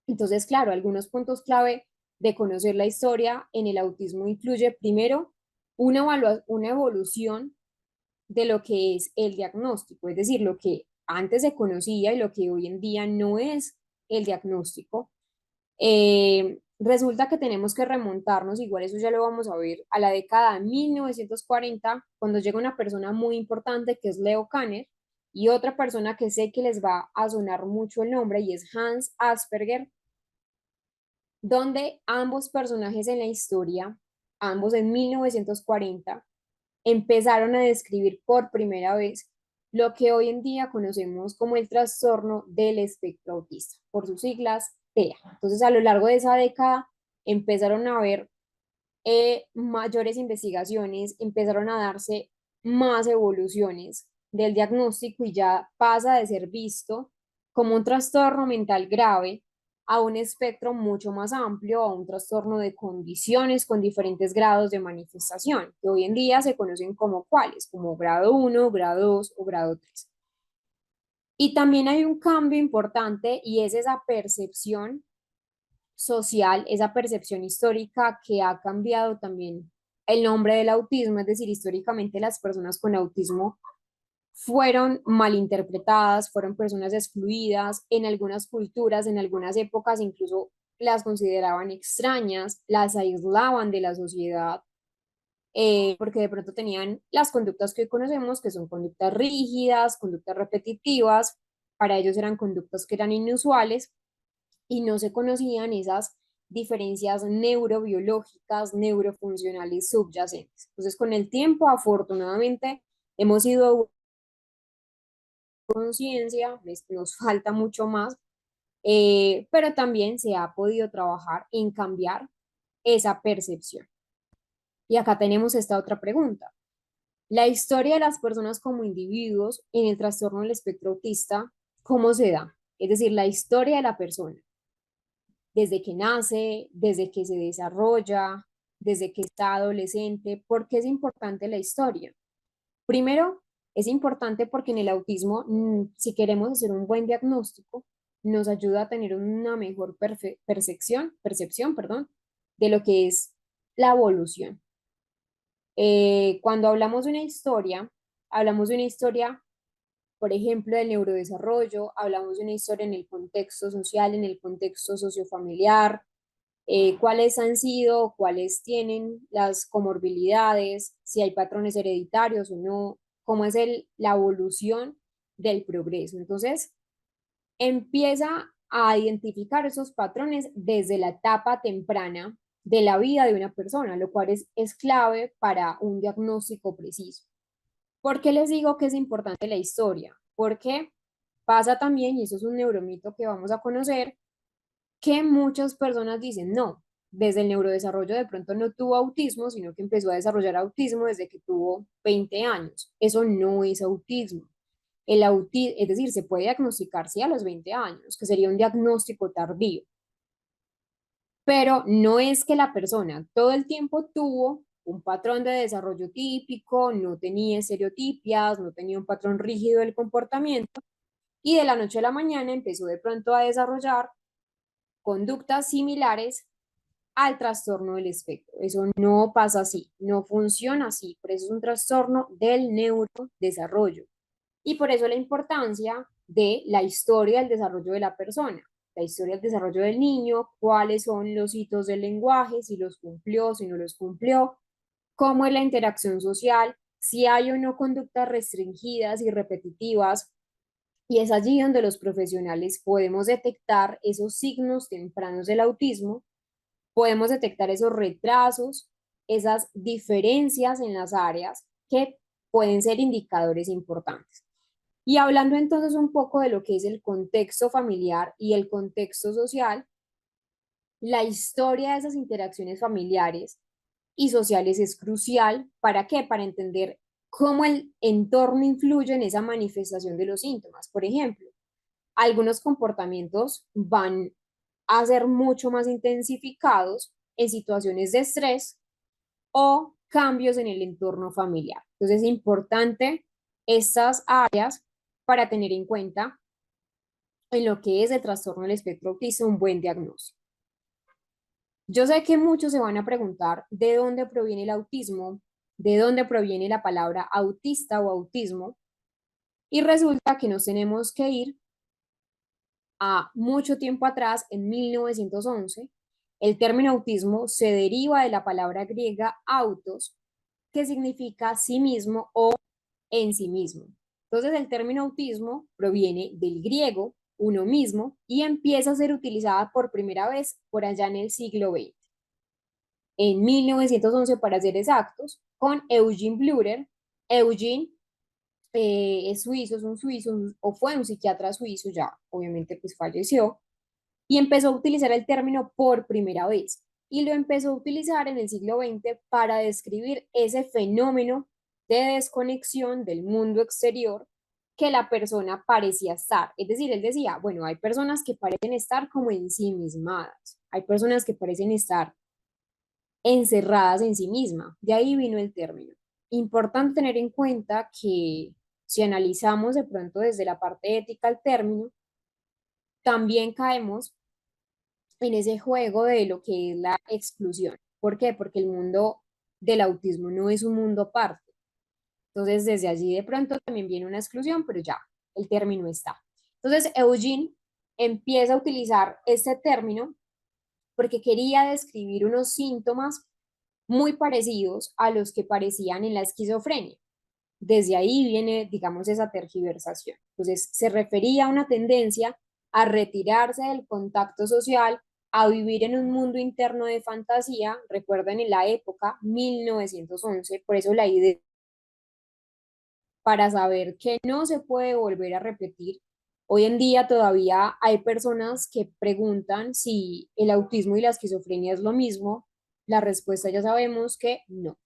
Entonces, claro, algunos puntos clave de conocer la historia en el autismo incluye primero una evolución de lo que es el diagnóstico, es decir, lo que antes se conocía y lo que hoy en día no es el diagnóstico. Resulta que tenemos que remontarnos, igual eso ya lo vamos a ver, a la década de 1940, cuando llega una persona muy importante que es Leo Kanner y otra persona que sé que les va a sonar mucho el nombre y es Hans Asperger, donde ambos personajes en la historia, ambos en 1940, empezaron a describir por primera vez lo que hoy en día conocemos como el trastorno del espectro autista, por sus siglas TEA. Entonces, a lo largo de esa década empezaron a haber mayores investigaciones, empezaron a darse más evoluciones del diagnóstico y ya pasa de ser visto como un trastorno mental grave a un espectro mucho más amplio, a un trastorno de condiciones con diferentes grados de manifestación, que hoy en día se conocen como cuáles, como grado 1, grado 2 o grado 3. Y también hay un cambio importante y es esa percepción social, esa percepción histórica que ha cambiado también el nombre del autismo, es decir, históricamente las personas con autismo fueron malinterpretadas, fueron personas excluidas en algunas culturas, en algunas épocas incluso las consideraban extrañas, las aislaban de la sociedad, porque de pronto tenían las conductas que hoy conocemos, que son conductas rígidas, conductas repetitivas, para ellos eran conductas que eran inusuales y no se conocían esas diferencias neurobiológicas, neurofuncionales subyacentes. Entonces, con el tiempo, afortunadamente, hemos ido conciencia, nos falta mucho más, pero también se ha podido trabajar en cambiar esa percepción. Y acá tenemos esta otra pregunta. La historia de las personas como individuos en el trastorno del espectro autista, ¿cómo se da? Es decir, la historia de la persona, desde que nace, desde que se desarrolla, desde que está adolescente. ¿Por qué es importante la historia? Primero, es importante porque en el autismo, si queremos hacer un buen diagnóstico, nos ayuda a tener una mejor percepción, perdón, de lo que es la evolución. Cuando hablamos de una historia, por ejemplo, del neurodesarrollo, hablamos de una historia en el contexto social, en el contexto sociofamiliar, cuáles han sido, cuáles tienen las comorbilidades, si hay patrones hereditarios o no, cómo es la evolución del progreso. Entonces, empieza a identificar esos patrones desde la etapa temprana de la vida de una persona, lo cual es clave para un diagnóstico preciso. ¿Por qué les digo que es importante la historia? Porque pasa también, y eso es un neuromito que vamos a conocer, que muchas personas dicen, no, desde el neurodesarrollo de pronto no tuvo autismo, sino que empezó a desarrollar autismo desde que tuvo 20 años. Eso no es autismo. Es decir, se puede diagnosticar sí a los 20 años, que sería un diagnóstico tardío, pero no es que la persona todo el tiempo tuvo un patrón de desarrollo típico, no tenía estereotipias, no tenía un patrón rígido del comportamiento y de la noche a la mañana empezó de pronto a desarrollar conductas similares al trastorno del espectro. Eso no pasa así, no funciona así, por eso es un trastorno del neurodesarrollo. Y por eso la importancia de la historia del desarrollo de la persona, la historia del desarrollo del niño, cuáles son los hitos del lenguaje, si los cumplió, si no los cumplió, cómo es la interacción social, si hay o no conductas restringidas y repetitivas. Y es allí donde los profesionales podemos detectar esos signos tempranos del autismo, podemos detectar esos retrasos, esas diferencias en las áreas que pueden ser indicadores importantes. Y hablando entonces un poco de lo que es el contexto familiar y el contexto social, la historia de esas interacciones familiares y sociales es crucial. ¿Para qué? Para entender cómo el entorno influye en esa manifestación de los síntomas. Por ejemplo, algunos comportamientos van a ser mucho más intensificados en situaciones de estrés o cambios en el entorno familiar. Entonces es importante estas áreas para tener en cuenta en lo que es el trastorno del espectro autista, un buen diagnóstico. Yo sé que muchos se van a preguntar de dónde proviene el autismo, de dónde proviene la palabra autista o autismo, y resulta que nos tenemos que ir a mucho tiempo atrás, en 1911. El término autismo se deriva de la palabra griega autos, que significa sí mismo o en sí mismo. Entonces el término autismo proviene del griego uno mismo y empieza a ser utilizada por primera vez por allá en el siglo XX. En 1911, para ser exactos, con Eugene Bleuler. Eugene es suizo, es un suizo, o fue un psiquiatra suizo, ya obviamente pues falleció, y empezó a utilizar el término por primera vez. Y lo empezó a utilizar en el siglo XX para describir ese fenómeno de desconexión del mundo exterior que la persona parecía estar. Es decir, él decía, bueno, hay personas que parecen estar como ensimismadas, hay personas que parecen estar encerradas en sí misma. De ahí vino el término. Importante tener en cuenta que si analizamos de pronto desde la parte ética el término, también caemos en ese juego de lo que es la exclusión. ¿Por qué? Porque el mundo del autismo no es un mundo aparte. Entonces, desde allí de pronto también viene una exclusión, pero ya, el término está. Entonces, Eugene empieza a utilizar este término porque quería describir unos síntomas muy parecidos a los que parecían en la esquizofrenia. Desde ahí viene, digamos, esa tergiversación. Entonces, se refería a una tendencia a retirarse del contacto social, a vivir en un mundo interno de fantasía. Recuerden en la época 1911, por eso la idea para saber que no se puede volver a repetir. Hoy en día todavía hay personas que preguntan si el autismo y la esquizofrenia es lo mismo. La respuesta ya sabemos que no,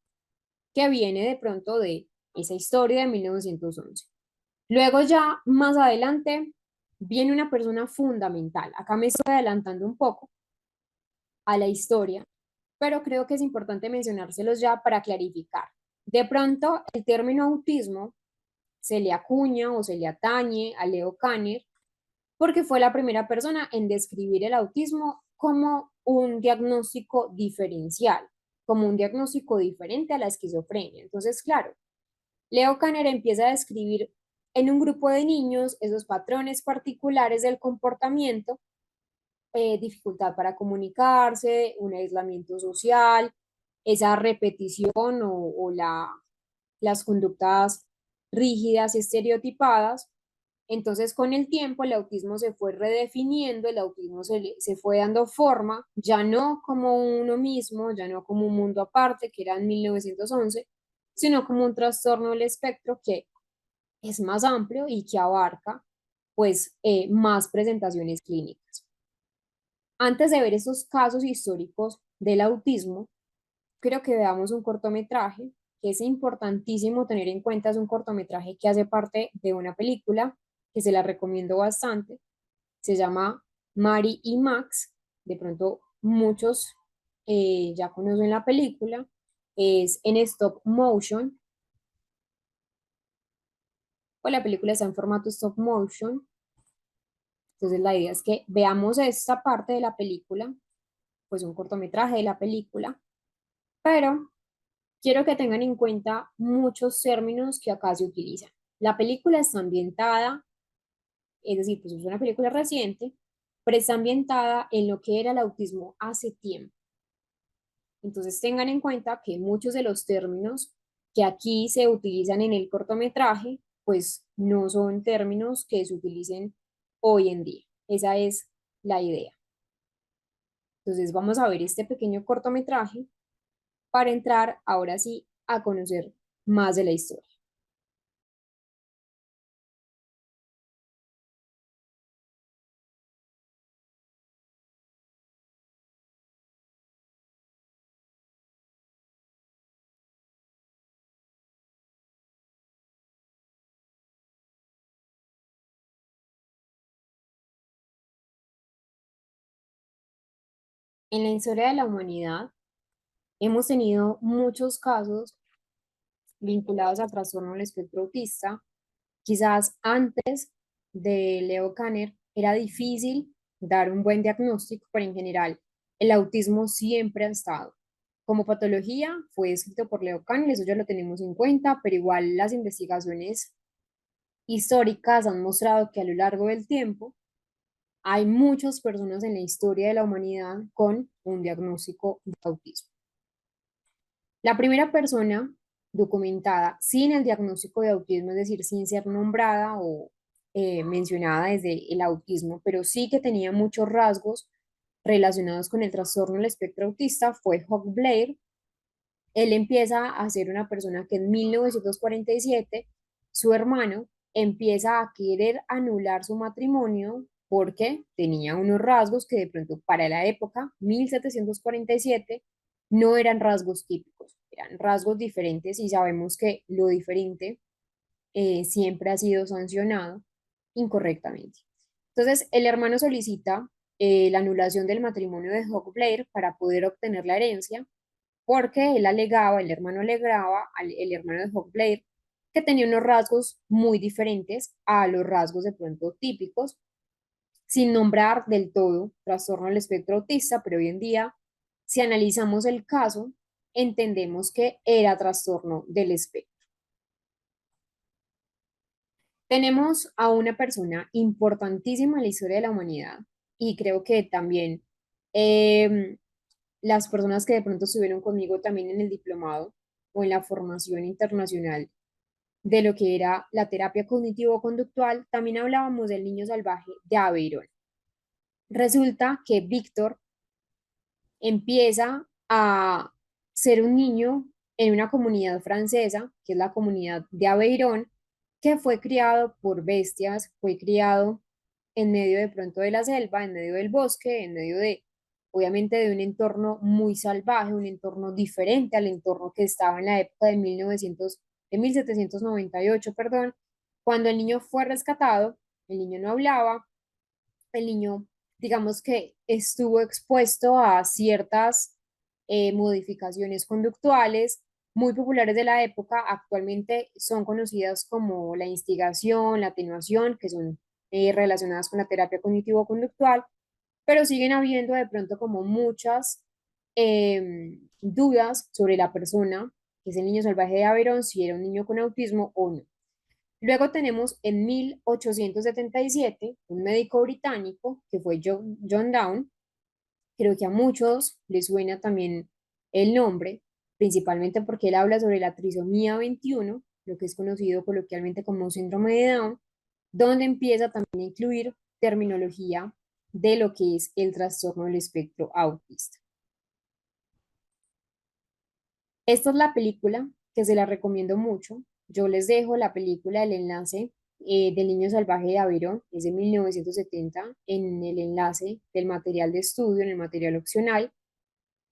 que viene de pronto de esa historia de 1911. Luego ya más adelante viene una persona fundamental. Acá me estoy adelantando un poco a la historia, pero creo que es importante mencionárselos ya para clarificar. De pronto, el término autismo se le acuña o se le atañe a Leo Kanner porque fue la primera persona en describir el autismo como un diagnóstico diferencial, como un diagnóstico diferente a la esquizofrenia. Entonces, claro, Leo Kanner empieza a describir en un grupo de niños esos patrones particulares del comportamiento, dificultad para comunicarse, un aislamiento social, esa repetición las conductas rígidas, estereotipadas. Entonces, con el tiempo, el autismo se fue redefiniendo, el autismo se fue dando forma, ya no como uno mismo, ya no como un mundo aparte, que era en 1911, sino como un trastorno del espectro que es más amplio y que abarca pues más presentaciones clínicas. Antes de ver esos casos históricos del autismo, creo que veamos un cortometraje que es importantísimo tener en cuenta. Es un cortometraje que hace parte de una película que se la recomiendo bastante. Se llama Mary y Max. De pronto muchos ya conocen la película. Es en stop motion, o la película está en formato stop motion. Entonces la idea es que veamos esta parte de la película, pues un cortometraje de la película, pero quiero que tengan en cuenta muchos términos que acá se utilizan. La película está ambientada, es decir, pues es una película reciente, pero está ambientada en lo que era el autismo hace tiempo. Entonces tengan en cuenta que muchos de los términos que aquí se utilizan en el cortometraje, pues no son términos que se utilicen hoy en día. Esa es la idea. Entonces vamos a ver este pequeño cortometraje para entrar ahora sí a conocer más de la historia. En la historia de la humanidad hemos tenido muchos casos vinculados al trastorno del espectro autista. Quizás antes de Leo Kanner era difícil dar un buen diagnóstico, pero en general el autismo siempre ha estado. Como patología fue escrito por Leo Kanner, eso ya lo tenemos en cuenta, pero igual las investigaciones históricas han mostrado que a lo largo del tiempo hay muchas personas en la historia de la humanidad con un diagnóstico de autismo. La primera persona documentada sin el diagnóstico de autismo, es decir, sin ser nombrada o mencionada desde el autismo, pero sí que tenía muchos rasgos relacionados con el trastorno del espectro autista, fue Hugh Blair. Él empieza a ser una persona que en 1947, su hermano empieza a querer anular su matrimonio porque tenía unos rasgos que de pronto para la época, 1747, no eran rasgos típicos, eran rasgos diferentes y sabemos que lo diferente siempre ha sido sancionado incorrectamente. Entonces, el hermano solicita la anulación del matrimonio de Hawk Blair para poder obtener la herencia, porque él alegaba, el hermano alegaba, el hermano de Hawk Blair, que tenía unos rasgos muy diferentes a los rasgos de pronto típicos, sin nombrar del todo trastorno del espectro autista, pero hoy en día, si analizamos el caso, entendemos que era trastorno del espectro. Tenemos a una persona importantísima en la historia de la humanidad y creo que también em, las personas que de pronto estuvieron conmigo también en el diplomado o en la formación internacional de lo que era la terapia cognitivo-conductual, también hablábamos del niño salvaje de Aveyron. Resulta que Víctor empieza a ser un niño en una comunidad francesa, que es la comunidad de Aveyron, que fue criado por bestias, fue criado en medio de pronto de la selva, en medio del bosque, en medio de, obviamente, de un entorno muy salvaje, un entorno diferente al entorno que estaba en la época de 1798, perdón, cuando el niño fue rescatado. El niño no hablaba, el niño, digamos que estuvo expuesto a ciertas modificaciones conductuales muy populares de la época. Actualmente son conocidas como la instigación, la atenuación, que son relacionadas con la terapia cognitivo-conductual, pero siguen habiendo de pronto como muchas dudas sobre la persona, que es el niño salvaje de Aveyron, si era un niño con autismo o no. Luego tenemos en 1877 un médico británico que fue John Down. Creo que a muchos les suena también el nombre, principalmente porque él habla sobre la trisomía 21, lo que es conocido coloquialmente como síndrome de Down, donde empieza también a incluir terminología de lo que es el trastorno del espectro autista. Esta es la película que se la recomiendo mucho. Yo les dejo la película, el enlace del Niño Salvaje de Aveyron, es de 1970, en el enlace del material de estudio, en el material opcional.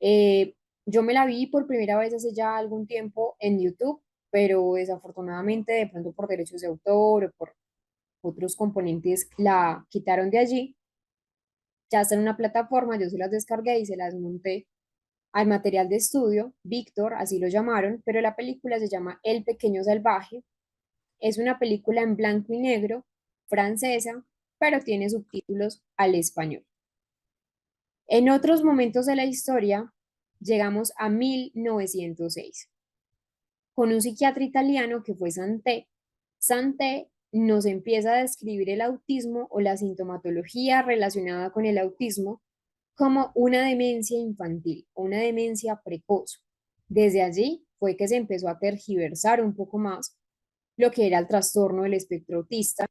Eh, yo me la vi por primera vez hace ya algún tiempo en YouTube, pero desafortunadamente de pronto por derechos de autor o por otros componentes la quitaron de allí. Ya está en una plataforma, yo se las descargué y se las monté al material de estudio, Víctor, así lo llamaron, pero la película se llama El Pequeño Salvaje. Es una película en blanco y negro, francesa, pero tiene subtítulos al español. En otros momentos de la historia, llegamos a 1906, con un psiquiatra italiano que fue Santé. Santé nos empieza a describir el autismo o la sintomatología relacionada con el autismo como una demencia infantil o una demencia precoz. Desde allí fue que se empezó a tergiversar un poco más lo que era el trastorno del espectro autista,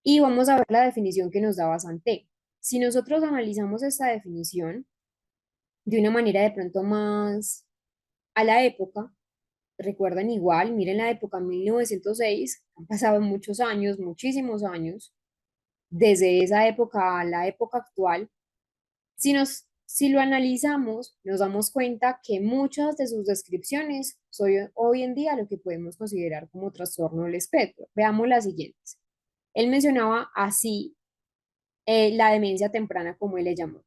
y vamos a ver la definición que nos daba Santé. Si nosotros analizamos esta definición de una manera de pronto más a la época, recuerdan igual, miren la época 1906, han pasado muchos años, muchísimos años, desde esa época a la época actual. Si lo analizamos, nos damos cuenta que muchas de sus descripciones son hoy en día lo que podemos considerar como trastorno del espectro. Veamos las siguientes. Él mencionaba así la demencia temprana, como él le llamó: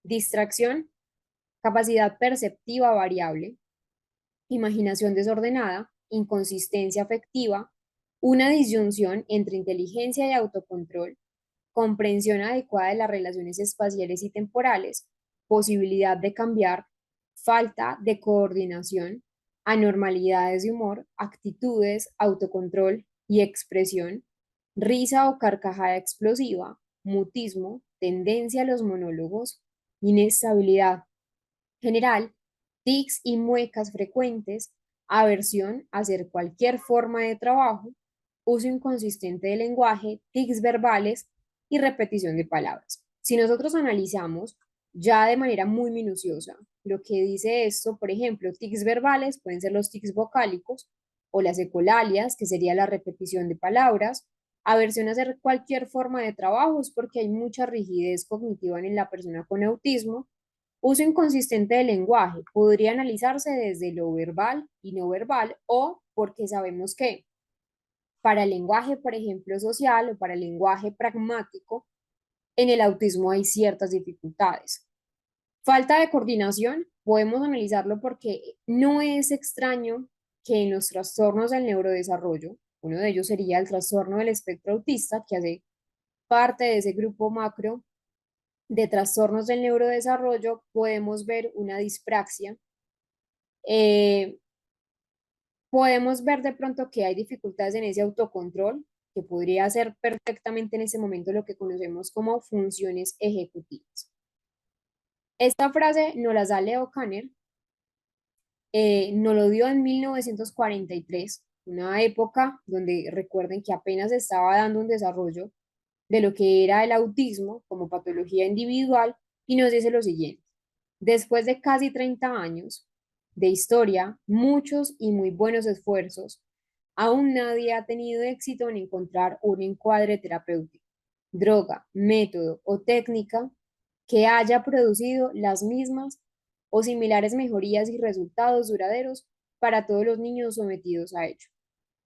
distracción, capacidad perceptiva variable, imaginación desordenada, inconsistencia afectiva, una disyunción entre inteligencia y autocontrol, comprensión adecuada de las relaciones espaciales y temporales, posibilidad de cambiar, falta de coordinación, anormalidades de humor, actitudes, autocontrol y expresión, risa o carcajada explosiva, mutismo, tendencia a los monólogos, inestabilidad general, tics y muecas frecuentes, aversión a hacer cualquier forma de trabajo, uso inconsistente del lenguaje, tics verbales y repetición de palabras. Si nosotros analizamos ya de manera muy minuciosa lo que dice esto, por ejemplo, tics verbales pueden ser los tics vocálicos o las ecolalias, que sería la repetición de palabras. Aversión a hacer cualquier forma de trabajo es porque hay mucha rigidez cognitiva en la persona con autismo. Uso inconsistente del lenguaje podría analizarse desde lo verbal y no verbal, o porque sabemos que Para el lenguaje, por ejemplo, social o para el lenguaje pragmático, en el autismo hay ciertas dificultades. Falta de coordinación, podemos analizarlo porque no es extraño que en los trastornos del neurodesarrollo, uno de ellos sería el trastorno del espectro autista, que hace parte de ese grupo macro de trastornos del neurodesarrollo, podemos ver una dispraxia. Eh, Podemos ver de pronto que hay dificultades en ese autocontrol, que podría ser perfectamente en ese momento lo que conocemos como funciones ejecutivas. Esta frase nos la da Leo Kanner, nos lo dio en 1943, una época donde recuerden que apenas estaba dando un desarrollo de lo que era el autismo como patología individual y nos dice lo siguiente: después de casi 30 años de historia, muchos y muy buenos esfuerzos, aún nadie ha tenido éxito en encontrar un encuadre terapéutico, droga, método o técnica que haya producido las mismas o similares mejorías y resultados duraderos para todos los niños sometidos a ello.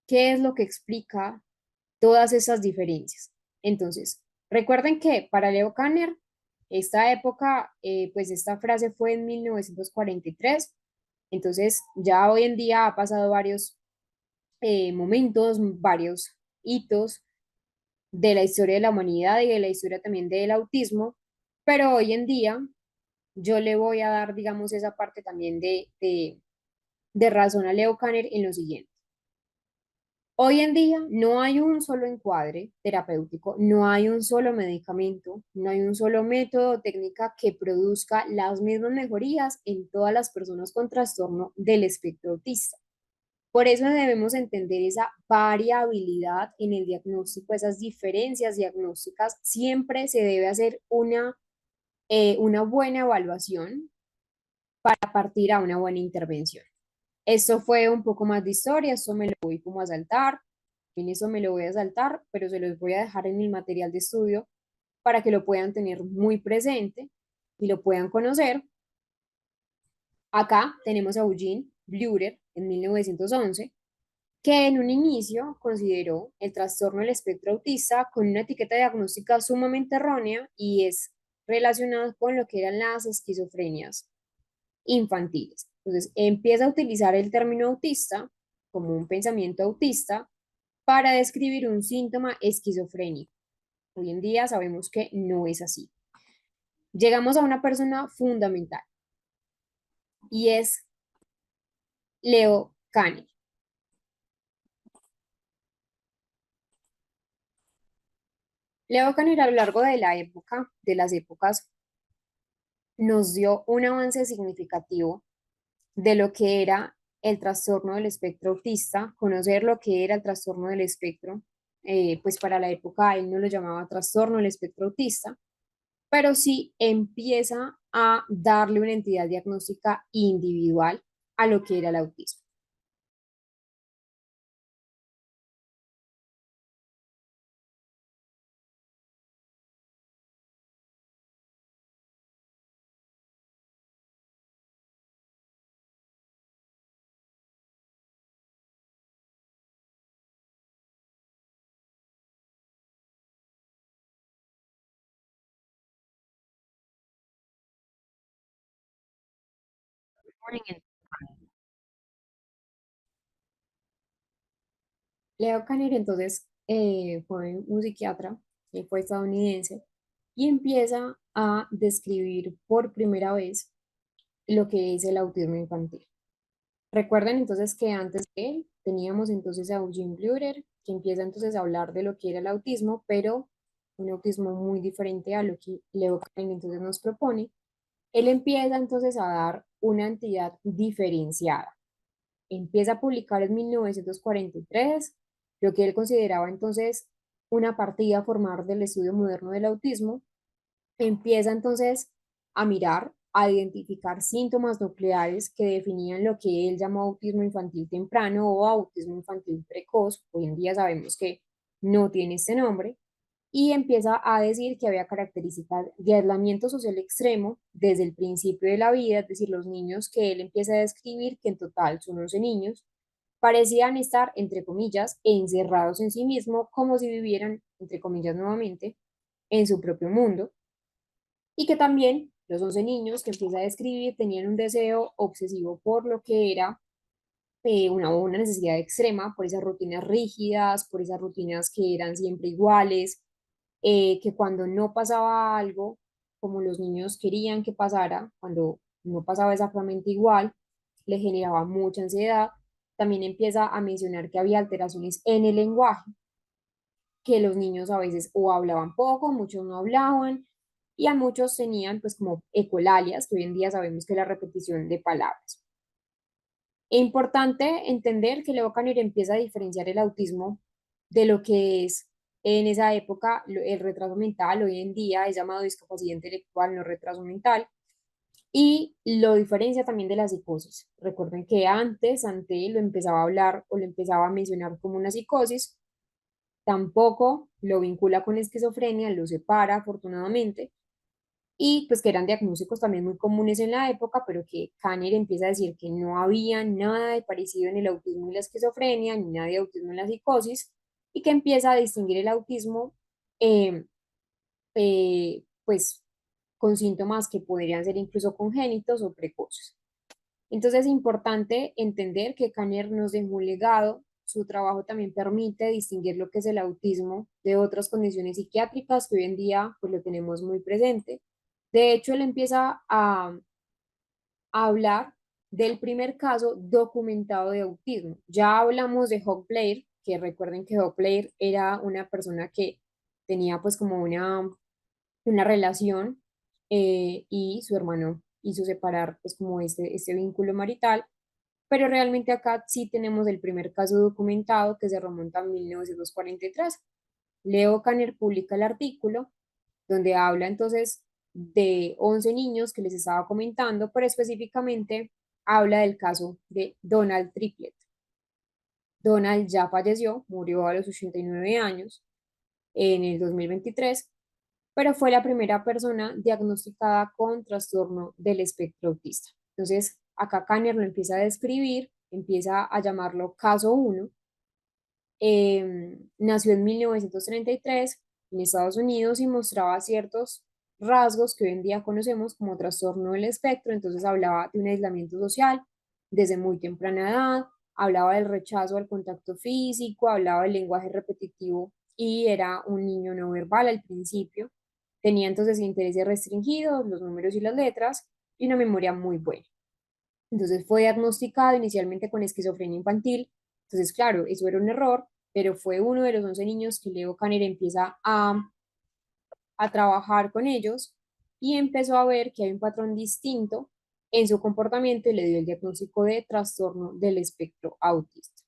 ¿Qué es lo que explica todas esas diferencias? Entonces, recuerden que para Leo Kanner, esta época, pues esta frase fue en 1943, entonces ya hoy en día ha pasado varios momentos, varios hitos de la historia de la humanidad y de la historia también del autismo, pero hoy en día yo le voy a dar, digamos, esa parte también de razón a Leo Kanner en lo siguiente. Hoy en día no hay un solo encuadre terapéutico, no hay un solo medicamento, no hay un solo método o técnica que produzca las mismas mejorías en todas las personas con trastorno del espectro autista. Por eso debemos entender esa variabilidad en el diagnóstico, esas diferencias diagnósticas. Siempre se debe hacer una buena evaluación para partir a una buena intervención. Esto fue un poco más de historia, esto me lo voy como a saltar, en eso me lo voy a saltar, pero se los voy a dejar en el material de estudio para que lo puedan tener muy presente y lo puedan conocer. Acá tenemos a Eugene Bleuler en 1911, que en un inicio consideró el trastorno del espectro autista con una etiqueta diagnóstica sumamente errónea y es relacionado con lo que eran las esquizofrenias infantiles. Entonces, empieza a utilizar el término autista como un pensamiento autista para describir un síntoma esquizofrénico. Hoy en día sabemos que no es así. Llegamos a una persona fundamental y es Leo Kanner. Leo Kanner a lo largo de la época, de las épocas, nos dio un avance significativo de lo que era el trastorno del espectro autista, conocer lo que era el trastorno del espectro, pues para la época él no lo llamaba trastorno del espectro autista, pero sí empieza a darle una entidad diagnóstica individual a lo que era el autismo. Leo Kanner entonces fue un psiquiatra, fue estadounidense, y empieza a describir por primera vez lo que es el autismo infantil. Recuerden entonces que antes de él teníamos entonces a Eugene Bleuler, que empieza entonces a hablar de lo que era el autismo, pero un autismo muy diferente a lo que Leo Kanner entonces nos propone. Él empieza entonces a dar una entidad diferenciada. Empieza a publicar en 1943 lo que él consideraba entonces una partida a formar del estudio moderno del autismo. Empieza entonces a mirar, a identificar síntomas nucleares que definían lo que él llamó autismo infantil temprano o autismo infantil precoz. Hoy en día sabemos que no tiene este nombre. Y empieza a decir que había características de aislamiento social extremo desde el principio de la vida, es decir, los niños que él empieza a describir, que en total son 11 niños, parecían estar, entre comillas, encerrados en sí mismos, como si vivieran, entre comillas nuevamente, en su propio mundo, y que también los 11 niños que empieza a describir tenían un deseo obsesivo por lo que era una necesidad extrema, por esas rutinas rígidas, por esas rutinas que eran siempre iguales, que cuando no pasaba algo como los niños querían que pasara, cuando no pasaba exactamente igual, le generaba mucha ansiedad. También empieza a mencionar que había alteraciones en el lenguaje, que los niños a veces o hablaban poco, muchos no hablaban, y a muchos tenían pues como ecolalias, que hoy en día sabemos que es la repetición de palabras. Es importante entender que Leo Kanner empieza a diferenciar el autismo de lo que es en esa época el retraso mental. Hoy en día es llamado discapacidad intelectual, no retraso mental, y lo diferencia también de la psicosis. Recuerden que antes, ante él lo empezaba a hablar o lo empezaba a mencionar como una psicosis, tampoco lo vincula con esquizofrenia, lo separa afortunadamente, y pues que eran diagnósticos también muy comunes en la época, pero que Kanner empieza a decir que no había nada de parecido en el autismo y la esquizofrenia, ni nada de autismo en la psicosis, y que empieza a distinguir el autismo eh, pues con síntomas que podrían ser incluso congénitos o precoces. Entonces es importante entender que Kanner nos dejó un legado. Su trabajo también permite distinguir lo que es el autismo de otras condiciones psiquiátricas que hoy en día pues lo tenemos muy presente. De hecho, él empieza a hablar del primer caso documentado de autismo. Ya hablamos de Hawk Blair, que recuerden que Hawk Blair era una persona que tenía pues como una relación y su hermano hizo separar pues como este vínculo marital, pero realmente acá sí tenemos el primer caso documentado que se remonta a 1943. Leo Kanner publica el artículo donde habla entonces de 11 niños que les estaba comentando, pero específicamente habla del caso de Donald Triplett. Donald ya falleció, murió a los 89 años en el 2023, pero fue la primera persona diagnosticada con trastorno del espectro autista. Entonces, acá Kanner lo empieza a describir, empieza a llamarlo caso uno. Nació en 1933 en Estados Unidos y mostraba ciertos rasgos que hoy en día conocemos como trastorno del espectro. Entonces hablaba de un aislamiento social desde muy temprana edad, hablaba del rechazo al contacto físico, hablaba del lenguaje repetitivo y era un niño no verbal al principio. Tenía entonces intereses restringidos, los números y las letras, y una memoria muy buena. Entonces fue diagnosticado inicialmente con esquizofrenia infantil. Entonces, claro, eso era un error, pero fue uno de los 11 niños que Leo Kanner empieza a trabajar con ellos y empezó a ver que hay un patrón distinto en su comportamiento y le dio el diagnóstico de trastorno del espectro autista.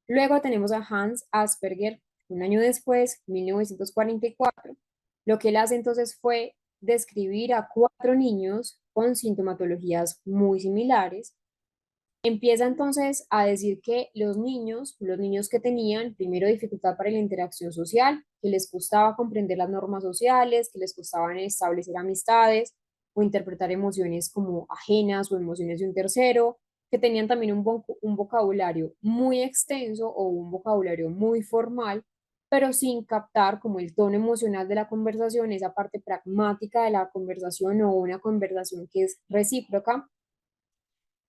Luego tenemos a Hans Asperger, un año después, 1944. Lo que él hace entonces fue describir a 4 niños con sintomatologías muy similares. Empieza entonces a decir que los niños que tenían primero dificultad para la interacción social, que les costaba comprender las normas sociales, que les costaba establecer amistades o interpretar emociones como ajenas o emociones de un tercero, que tenían también un vocabulario muy extenso o un vocabulario muy formal, pero sin captar como el tono emocional de la conversación, esa parte pragmática de la conversación o una conversación que es recíproca,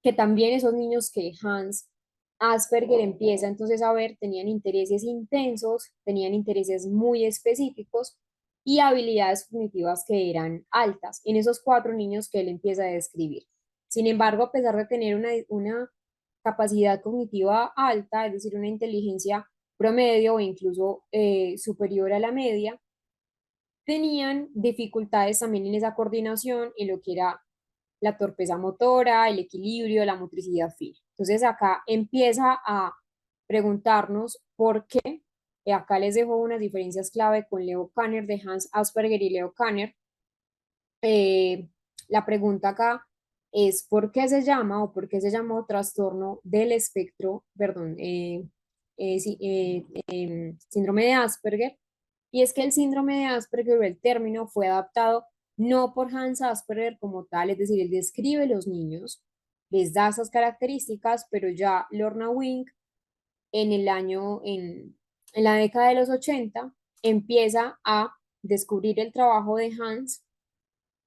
que también esos niños que Hans Asperger empieza entonces a ver tenían intereses intensos, tenían intereses muy específicos y habilidades cognitivas que eran altas en esos 4 niños que él empieza a describir. Sin embargo, a pesar de tener una capacidad cognitiva alta, es decir, una inteligencia promedio o incluso superior a la media, tenían dificultades también en esa coordinación, en lo que era la torpeza motora, el equilibrio, la motricidad fina. Entonces acá empieza a preguntarnos por qué. Acá les dejo unas diferencias clave con Leo Kanner de Hans Asperger y Leo Kanner. Eh, la pregunta acá es ¿por qué se llama o por qué se llamó trastorno del espectro, perdón, sí, síndrome de Asperger? Y es que el síndrome de Asperger, el término, fue adaptado no por Hans Asperger como tal, es decir, él describe los niños, les da esas características, pero ya Lorna Wing en la década de los 80 empieza a descubrir el trabajo de Hans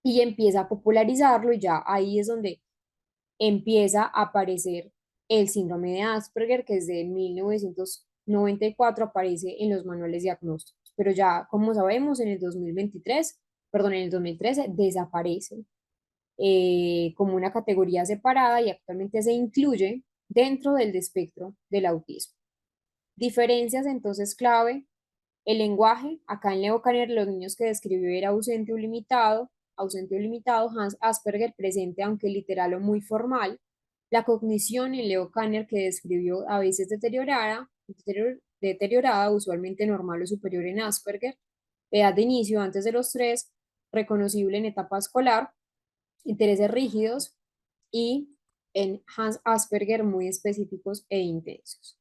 y empieza a popularizarlo, y ya ahí es donde empieza a aparecer el síndrome de Asperger, que desde 1994 aparece en los manuales diagnósticos, pero ya, como sabemos, en el 2023, perdón, en el 2013 desaparece como una categoría separada y actualmente se incluye dentro del espectro del autismo. Diferencias entonces clave: el lenguaje. Acá en Leo Kanner los niños que describió era ausente o limitado. Hans Asperger presente aunque literal o muy formal. La cognición en Leo Kanner que describió a veces deteriorada, usualmente normal o superior en Asperger. Edad de inicio antes de los 3, reconocible en etapa escolar. Intereses rígidos, y en Hans Asperger muy específicos e intensos.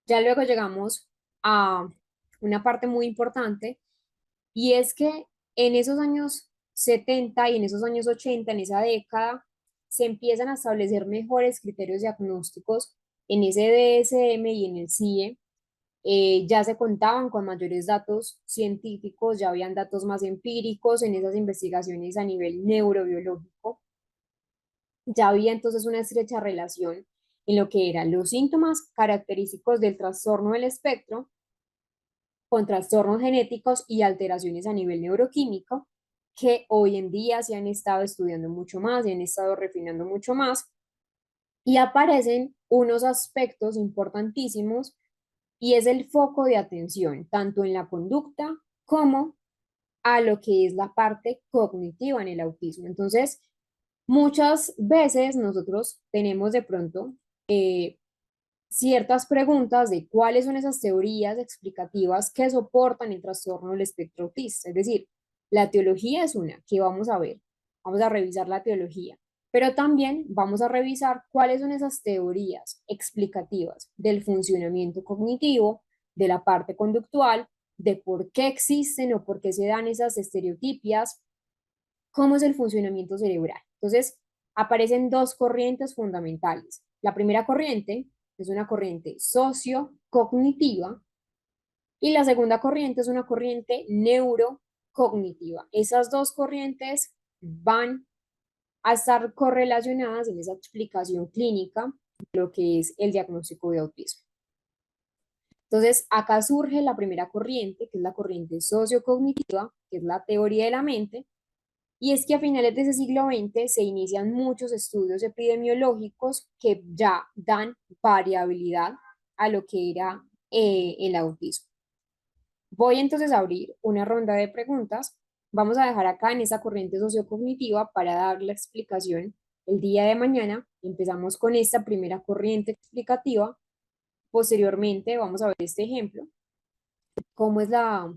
Ya luego llegamos a una parte muy importante, y es que en esos años 70 y en esos años 80, en esa década, se empiezan a establecer mejores criterios diagnósticos en ese DSM y en el CIE. Ya se contaban con mayores datos científicos, ya habían datos más empíricos en esas investigaciones a nivel neurobiológico. Ya había entonces una estrecha relación en lo que eran los síntomas característicos del trastorno del espectro con trastornos genéticos y alteraciones a nivel neuroquímico, que hoy en día se han estado estudiando mucho más y han estado refinando mucho más, y aparecen unos aspectos importantísimos, y es el foco de atención tanto en la conducta como a lo que es la parte cognitiva en el autismo. Entonces, muchas veces nosotros tenemos de pronto ciertas preguntas de cuáles son esas teorías explicativas que soportan el trastorno del espectro autista. Es decir, la teología es una que vamos a revisar la teología, pero también vamos a revisar cuáles son esas teorías explicativas del funcionamiento cognitivo, de la parte conductual, de por qué existen o por qué se dan esas estereotipias, cómo es el funcionamiento cerebral. Entonces, aparecen dos corrientes fundamentales. La primera corriente es una corriente sociocognitiva, y la segunda corriente es una corriente neurocognitiva. Esas dos corrientes van a estar correlacionadas en esa explicación clínica de lo que es el diagnóstico de autismo. Entonces, acá surge la primera corriente, que es la corriente sociocognitiva, que es la teoría de la mente. Y es que a finales de ese siglo XX se inician muchos estudios epidemiológicos que ya dan variabilidad a lo que era el autismo. Voy entonces a abrir una ronda de preguntas. Vamos a dejar acá en esa corriente sociocognitiva para dar la explicación el día de mañana. Empezamos con esta primera corriente explicativa. Posteriormente vamos a ver este ejemplo, cómo es la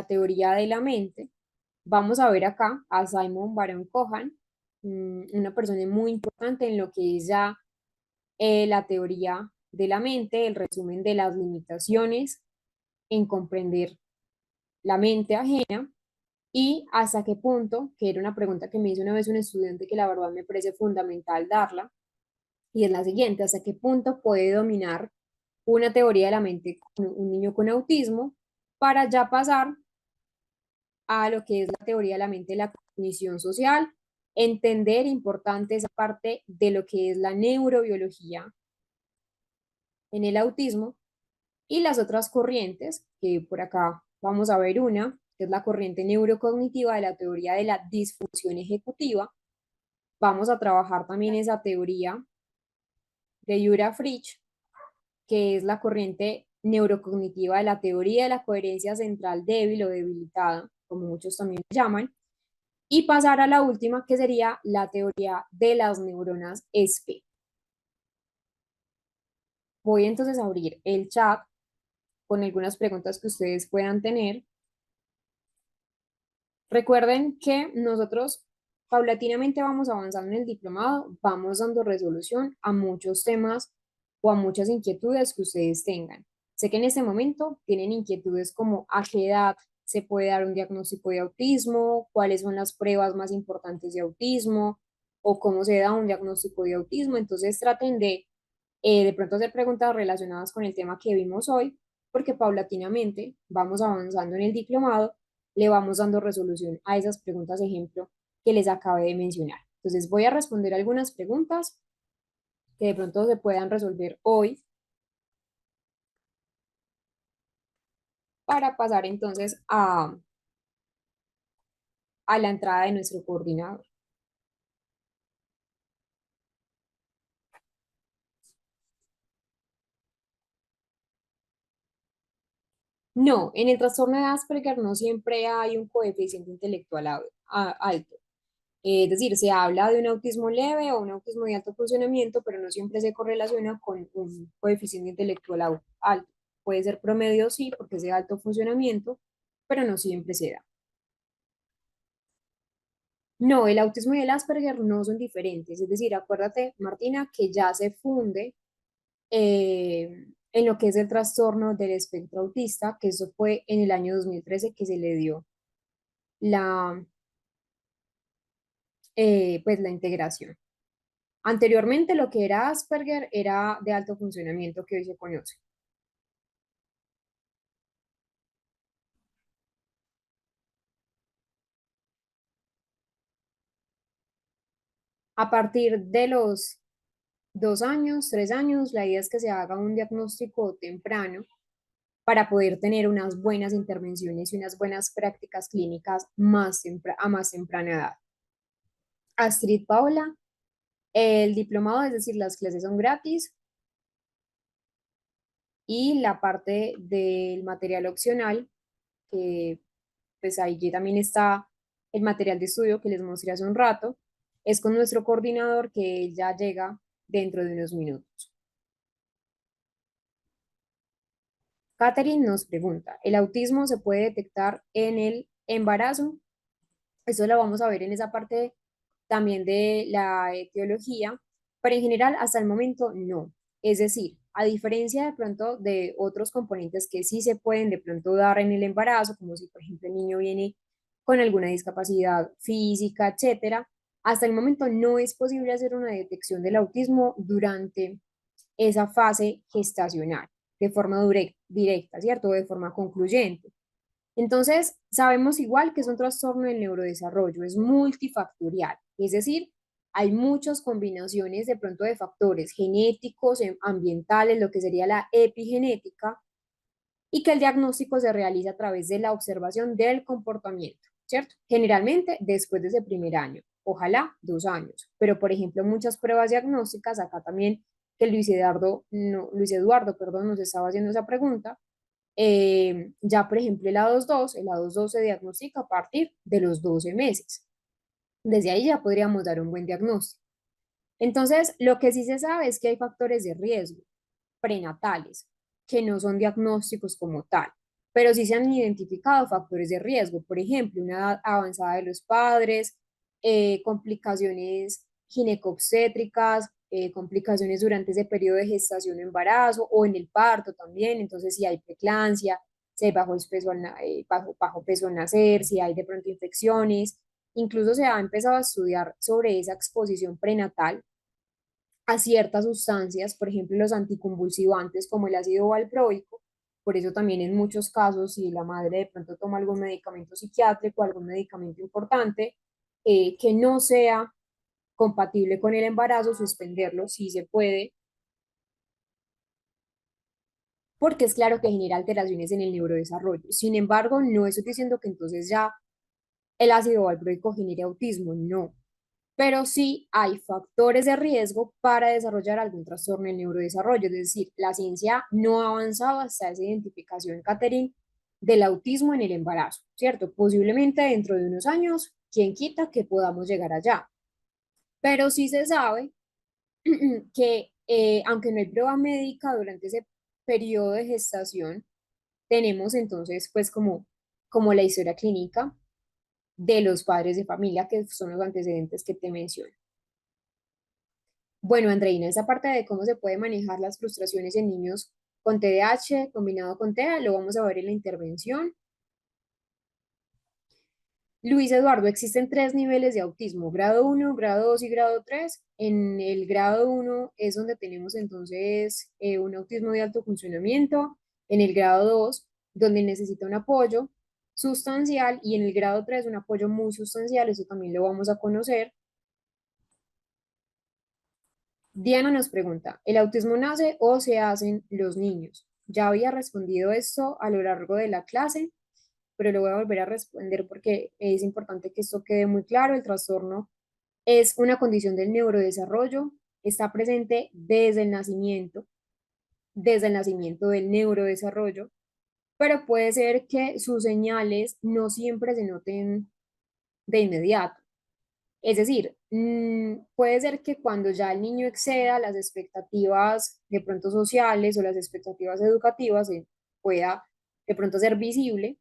teoría de la mente. Vamos a ver acá a Simon Baron Cohen, una persona muy importante en lo que es ya la teoría de la mente, el resumen de las limitaciones en comprender la mente ajena, y hasta qué punto, que era una pregunta que me hizo una vez un estudiante que la verdad me parece fundamental darla, y es la siguiente: ¿hasta qué punto puede dominar una teoría de la mente un niño con autismo, para ya pasar a lo que es la teoría de la mente, la cognición social, entender importante esa parte de lo que es la neurobiología en el autismo, y las otras corrientes, que por acá vamos a ver una, que es la corriente neurocognitiva de la teoría de la disfunción ejecutiva. Vamos a trabajar también esa teoría de Yura Fritsch, que es la corriente neurocognitiva de la teoría de la coherencia central débil o debilitada, como muchos también llaman, y pasar a la última, que sería la teoría de las neuronas espejo. Voy entonces a abrir el chat con algunas preguntas que ustedes puedan tener. Recuerden que nosotros paulatinamente vamos avanzando en el diplomado, vamos dando resolución a muchos temas o a muchas inquietudes que ustedes tengan. Sé que en este momento tienen inquietudes como a qué edad se puede dar un diagnóstico de autismo, cuáles son las pruebas más importantes de autismo o cómo se da un diagnóstico de autismo. Entonces traten de pronto hacer preguntas relacionadas con el tema que vimos hoy, porque paulatinamente vamos avanzando en el diplomado, le vamos dando resolución a esas preguntas ejemplo que les acabé de mencionar. Entonces voy a responder algunas preguntas que de pronto se puedan resolver hoy para pasar entonces a la entrada de nuestro coordinador. No, en el trastorno de Asperger no siempre hay un coeficiente intelectual alto. Es decir, se habla de un autismo leve o un autismo de alto funcionamiento, pero no siempre se correlaciona con un coeficiente intelectual alto. Puede ser promedio, sí, porque es de alto funcionamiento, pero no siempre se da. No, el autismo y el Asperger no son diferentes. Es decir, acuérdate, Martina, que ya se funde en lo que es el trastorno del espectro autista, que eso fue en el año 2013 que se le dio la, pues, la integración. Anteriormente lo que era Asperger era de alto funcionamiento que hoy se conoce. A partir de los 2 años, 3 años, la idea es que se haga un diagnóstico temprano para poder tener unas buenas intervenciones y unas buenas prácticas clínicas a más temprana edad. Astrid Paola, el diplomado, es decir, las clases son gratis y la parte del material opcional, que pues ahí también está el material de estudio que les mostré hace un rato, es con nuestro coordinador que ya llega dentro de unos minutos. Catherine nos pregunta, ¿el autismo se puede detectar en el embarazo? Eso lo vamos a ver en esa parte también de la etiología, pero en general hasta el momento no. Es decir, a diferencia de pronto de otros componentes que sí se pueden de pronto dar en el embarazo, como si por ejemplo el niño viene con alguna discapacidad física, etcétera, hasta el momento no es posible hacer una detección del autismo durante esa fase gestacional de forma directa, ¿cierto? De forma concluyente. Entonces, sabemos igual que es un trastorno del neurodesarrollo, es multifactorial, es decir, hay muchas combinaciones de pronto de factores genéticos, ambientales, lo que sería la epigenética, y que el diagnóstico se realiza a través de la observación del comportamiento, ¿cierto? Generalmente después de ese primer año, ojalá 2 años, pero por ejemplo muchas pruebas diagnósticas, acá también que Luis Eduardo, perdón, nos estaba haciendo esa pregunta, ya, por ejemplo, el A22 se diagnostica a partir de los 12 meses. Desde ahí ya podríamos dar un buen diagnóstico. Entonces, lo que sí se sabe es que hay factores de riesgo prenatales que no son diagnósticos como tal, pero sí se han identificado factores de riesgo, por ejemplo, una edad avanzada de los padres, complicaciones ginecobstétricas, complicaciones durante ese periodo de gestación o embarazo o en el parto también, entonces si hay preeclampsia, si hay bajo peso al nacer, si hay de pronto infecciones, incluso se ha empezado a estudiar sobre esa exposición prenatal a ciertas sustancias, por ejemplo, los anticonvulsivantes como el ácido valproico. Por eso también en muchos casos, si la madre de pronto toma algún medicamento psiquiátrico, algún medicamento importante, que no sea compatible con el embarazo, suspenderlo si se puede, porque es claro que genera alteraciones en el neurodesarrollo. Sin embargo, no estoy diciendo que entonces ya el ácido valproico genere autismo, no, pero sí hay factores de riesgo para desarrollar algún trastorno del neurodesarrollo. Es decir, la ciencia no ha avanzado hasta esa identificación, Catherine, del autismo en el embarazo, ¿cierto? Posiblemente dentro de unos años, quién quita que podamos llegar allá. Pero sí se sabe que, aunque no hay prueba médica durante ese periodo de gestación, tenemos entonces, pues, como la historia clínica de los padres de familia, que son los antecedentes que te menciono. Bueno, Andreina, esa parte de cómo se puede manejar las frustraciones en niños con TDAH combinado con TEA, lo vamos a ver en la intervención. Luis Eduardo, existen tres niveles de autismo, grado uno, grado 2 y grado 3. En el grado uno es donde tenemos entonces un autismo de alto funcionamiento, en el grado 2 donde necesita un apoyo sustancial y en el grado 3 un apoyo muy sustancial, eso también lo vamos a conocer. Diana nos pregunta, ¿el autismo nace o se hacen los niños? Ya había respondido esto a lo largo de la clase, pero lo voy a volver a responder porque es importante que esto quede muy claro. El trastorno es una condición del neurodesarrollo, está presente desde el nacimiento del neurodesarrollo, pero puede ser que sus señales no siempre se noten de inmediato. Es decir, puede ser que cuando ya el niño exceda las expectativas de pronto sociales o las expectativas educativas, pueda de pronto ser visible.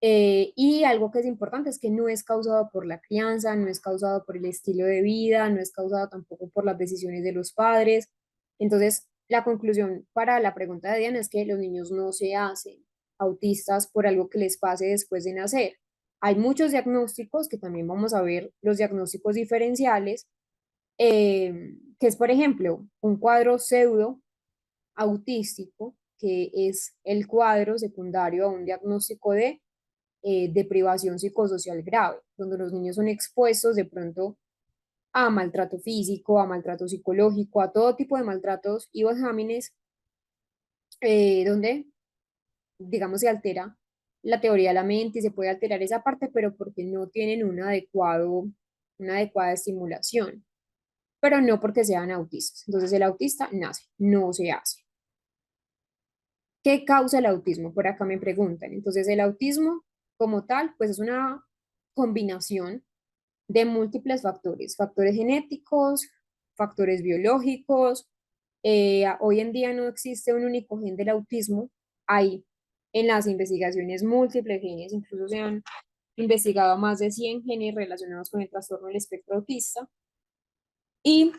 Y algo que es importante es que no es causado por la crianza, no es causado por el estilo de vida, no es causado tampoco por las decisiones de los padres. Entonces, la conclusión para la pregunta de Diana es que los niños no se hacen autistas por algo que les pase después de nacer. Hay muchos diagnósticos, que también vamos a ver los diagnósticos diferenciales, que es, por ejemplo, un cuadro pseudo autístico, que es el cuadro secundario a un diagnóstico de privación psicosocial grave, donde los niños son expuestos de pronto a maltrato físico, a maltrato psicológico, a todo tipo de maltratos y vejámenes, donde, digamos, se altera la teoría de la mente y se puede alterar esa parte, pero porque no tienen una adecuada estimulación, pero no porque sean autistas. Entonces el autista nace, no se hace. ¿Qué causa el autismo? Por acá me preguntan. Entonces el autismo como tal, pues es una combinación de múltiples factores, factores genéticos, factores biológicos. Hoy en día no existe un único gen del autismo. Hay en las investigaciones múltiples genes, incluso se han investigado más de 100 genes relacionados con el trastorno del espectro autista. Y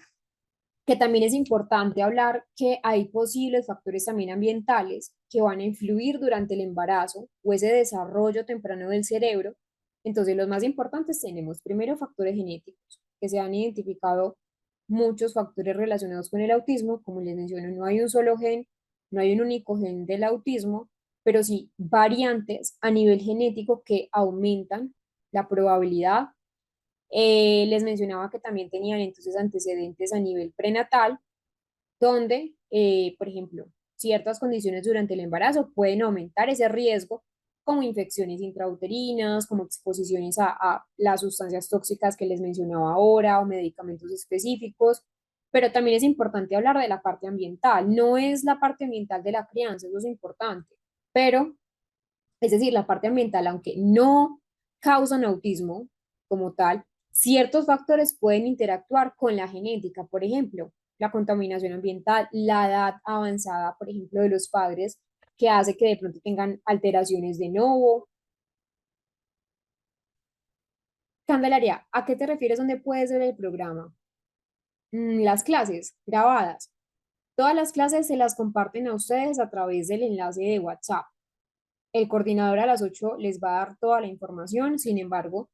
que también es importante hablar que hay posibles factores también ambientales que van a influir durante el embarazo o ese desarrollo temprano del cerebro. Entonces, los más importantes tenemos primero factores genéticos, que se han identificado muchos factores relacionados con el autismo. Como les menciono, no hay un solo gen, no hay un único gen del autismo, pero sí variantes a nivel genético que aumentan la probabilidad. Les mencionaba que también tenían entonces antecedentes a nivel prenatal, donde, por ejemplo, ciertas condiciones durante el embarazo pueden aumentar ese riesgo, como infecciones intrauterinas, como exposiciones a las sustancias tóxicas que les mencionaba ahora o medicamentos específicos. Pero también es importante hablar de la parte ambiental. No es la parte ambiental de la crianza, eso es importante, pero es decir, la parte ambiental, aunque no causan autismo como tal, ciertos factores pueden interactuar con la genética. Por ejemplo, la contaminación ambiental, la edad avanzada, por ejemplo, de los padres, que hace que de pronto tengan alteraciones de nuevo. Candelaria, ¿a qué te refieres donde puedes ver el programa? Las clases grabadas. Todas las clases se las comparten a ustedes a través del enlace de WhatsApp. El coordinador a las 8 les va a dar toda la información. Sin embargo,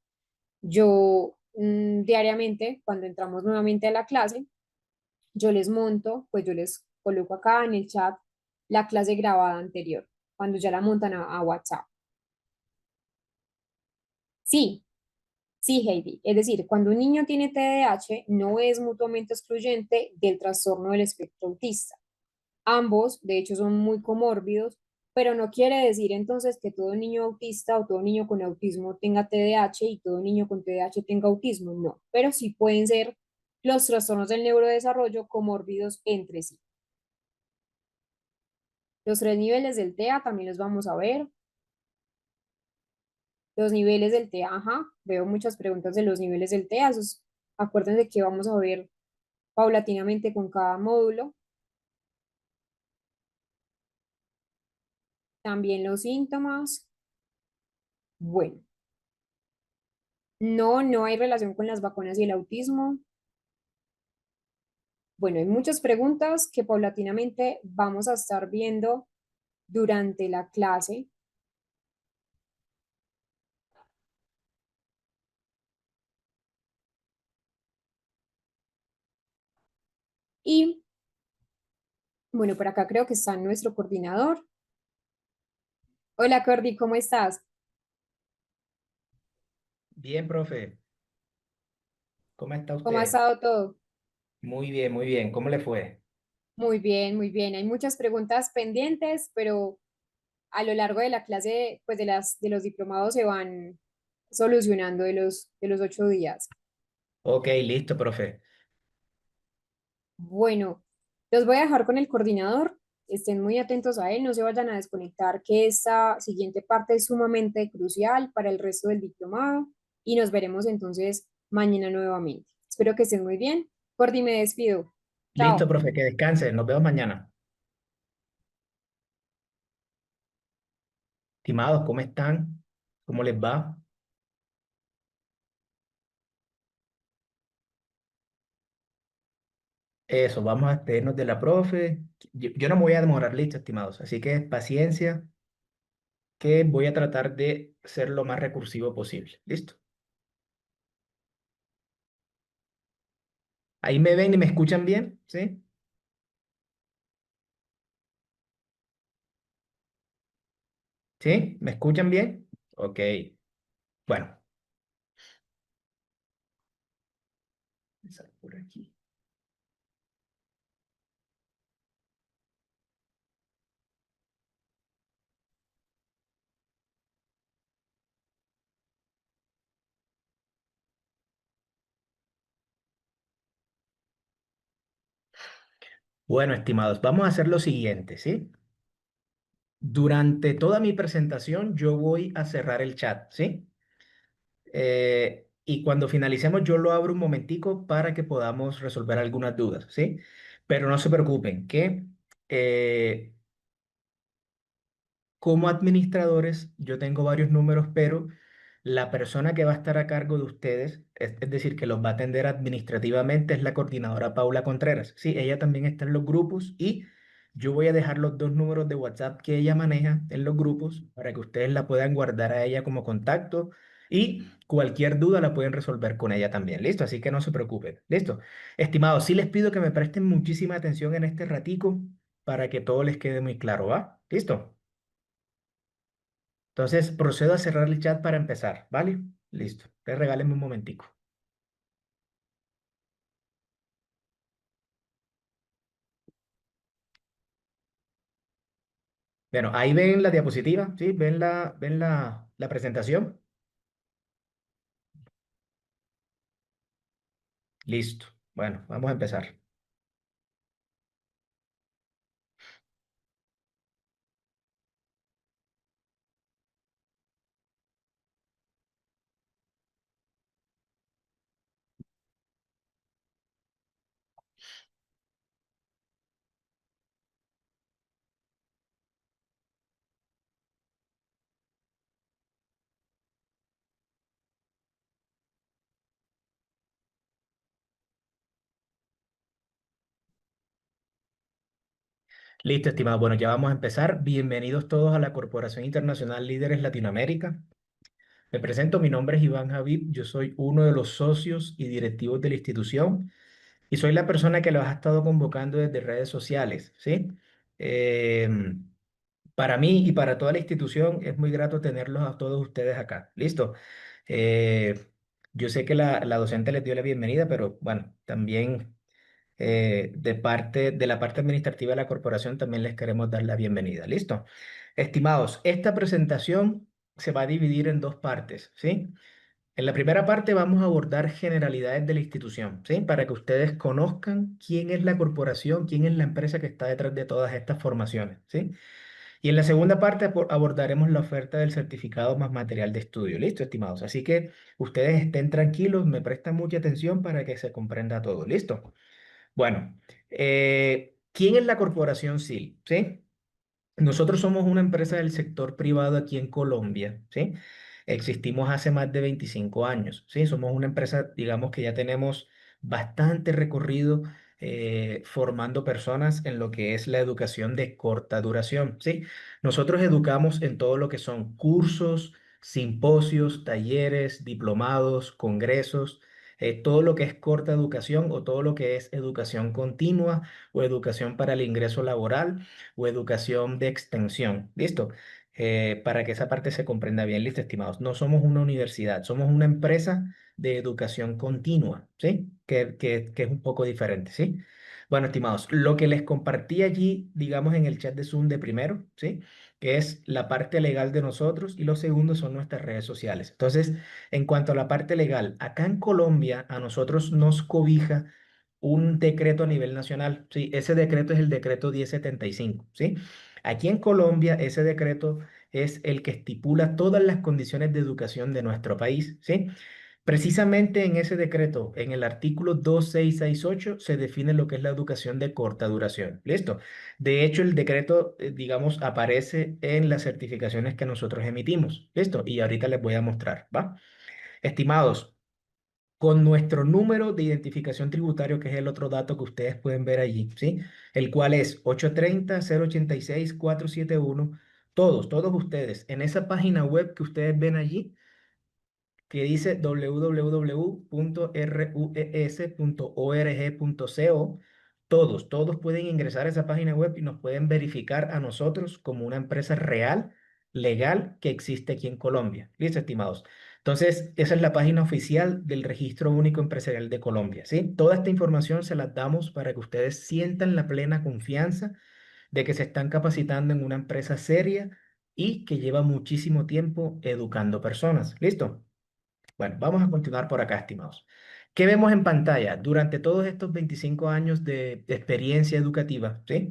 yo diariamente, cuando entramos nuevamente a la clase, yo les monto, pues yo les coloco acá en el chat la clase grabada anterior, cuando ya la montan a WhatsApp. Sí, sí, Heidi. Es decir, cuando un niño tiene TDAH, no es mutuamente excluyente del trastorno del espectro autista. Ambos, de hecho, son muy comórbidos, pero no quiere decir entonces que todo niño autista o todo niño con autismo tenga TDAH y todo niño con TDAH tenga autismo, no, pero sí pueden ser los trastornos del neurodesarrollo comórbidos entre sí. Los tres niveles del TEA también los vamos a ver. Los niveles del TEA, ajá, veo muchas preguntas de los niveles del TEA, acuérdense que vamos a ver paulatinamente con cada módulo. También los síntomas. Bueno, no, no hay relación con las vacunas y el autismo. Bueno, hay muchas preguntas que paulatinamente vamos a estar viendo durante la clase. Y bueno, por acá creo que está nuestro coordinador. Hola, Cordy, ¿cómo estás? Bien, profe. ¿Cómo está ¿Cómo ha usted? estado todo? Muy bien, muy bien. ¿Cómo le fue? Muy bien, muy bien. Hay muchas preguntas pendientes, pero a lo largo de la clase, pues de los diplomados se van solucionando de los 8 días. Ok, listo, profe. Bueno, los voy a dejar con el coordinador. Estén muy atentos a él, no se vayan a desconectar, que esta siguiente parte es sumamente crucial para el resto del diplomado y nos veremos entonces mañana nuevamente. Espero que estén muy bien. Cordi, me despido. Listo, Chao. profe, que descanse. Nos vemos mañana. Estimados, ¿cómo están? ¿Cómo les va? Eso, vamos a despedirnos de la profe. Yo no me voy a demorar, listo, estimados. Así que paciencia, que voy a tratar de ser lo más recursivo posible. ¿Listo? Ahí me ven y me escuchan bien, ¿sí? ¿Sí? ¿Me escuchan bien? Ok. Bueno, empezar por aquí. Bueno, estimados, vamos a hacer lo siguiente, ¿sí? Durante toda mi presentación yo voy a cerrar el chat, ¿sí? Y cuando finalicemos yo lo abro un momentico para que podamos resolver algunas dudas, ¿sí? Pero no se preocupen, que eh, como administradores yo tengo varios números, pero la persona que va a estar a cargo de ustedes, es decir, que los va a atender administrativamente, es la coordinadora Paula Contreras. Sí, ella también está en los grupos y yo voy a dejar los dos números de WhatsApp que ella maneja en los grupos para que ustedes la puedan guardar a ella como contacto y cualquier duda la pueden resolver con ella también. ¿Listo? Así que no se preocupen. ¿Listo? Estimados, sí les pido que me presten muchísima atención en este ratico para que todo les quede muy claro, ¿va? ¿Listo? Entonces procedo a cerrar el chat para empezar, ¿vale? Listo. Te regálenme un momentico. Bueno, ahí ven la diapositiva, ¿sí? ¿Ven la presentación? Listo. Bueno, vamos a empezar. Listo, estimado. Bueno, ya vamos a empezar. Bienvenidos todos a la Corporación Internacional Líderes Latinoamérica. Me presento, mi nombre es Iván Javib, yo soy uno de los socios y directivos de la institución y soy la persona que los ha estado convocando desde redes sociales, ¿sí? Em, Para mí y para toda la institución es muy grato tenerlos a todos ustedes acá. ¿Listo? Eh, yo sé que la docente les dio la bienvenida, pero bueno, también de la parte administrativa de la corporación también les queremos dar la bienvenida. ¿Listo? Estimados, esta presentación se va a dividir en dos partes, ¿sí? En la primera parte vamos a abordar generalidades de la institución, ¿sí? Para que ustedes conozcan quién es la corporación, quién es la empresa que está detrás de todas estas formaciones, ¿sí? Y en la segunda parte abordaremos la oferta del certificado más material de estudio. ¿Listo, estimados? Así que ustedes estén tranquilos, me prestan mucha atención para que se comprenda todo. ¿Listo? Bueno, ¿quién es la corporación SIL? ¿Sí? Nosotros somos una empresa del sector privado aquí en Colombia, ¿sí? Existimos hace más de 25 años, ¿sí? Somos una empresa, digamos que ya tenemos bastante recorrido formando personas en lo que es la educación de corta duración, ¿sí? Nosotros educamos en todo lo que son cursos, simposios, talleres, diplomados, congresos, todo lo que es corta educación o todo lo que es educación continua o educación para el ingreso laboral o educación de extensión. ¿Listo? Para que esa parte se comprenda bien, listo, estimados. No somos una universidad, somos una empresa de educación continua, ¿sí? Que es un poco diferente, ¿sí? Bueno, estimados, lo que les compartí allí, digamos, en el chat de Zoom de primero, ¿sí? Que es la parte legal de nosotros y lo segundo son nuestras redes sociales. Entonces, en cuanto a la parte legal, acá en Colombia a nosotros nos cobija un decreto a nivel nacional, ¿sí? Ese decreto es el decreto 1075, ¿sí? Aquí en Colombia ese decreto es el que estipula todas las condiciones de educación de nuestro país, ¿sí? Precisamente en ese decreto, en el artículo 2668, se define lo que es la educación de corta duración. ¿Listo? De hecho, el decreto, digamos, aparece en las certificaciones que nosotros emitimos. ¿Listo? Y ahorita les voy a mostrar, ¿va? Estimados, con nuestro número de identificación tributario, que es el otro dato que ustedes pueden ver allí, ¿sí? El cual es 830-086-471. Todos ustedes, en esa página web que ustedes ven allí, que dice www.rues.org.co. Todos pueden ingresar a esa página web y nos pueden verificar a nosotros como una empresa real, legal, que existe aquí en Colombia. ¿Listo, estimados? Entonces, esa es la página oficial del Registro Único Empresarial de Colombia, ¿sí? Toda esta información se las damos para que ustedes sientan la plena confianza de que se están capacitando en una empresa seria y que lleva muchísimo tiempo educando personas. ¿Listo? Bueno, vamos a continuar por acá, estimados. ¿Qué vemos en pantalla? Durante todos estos 25 años de experiencia educativa, ¿sí?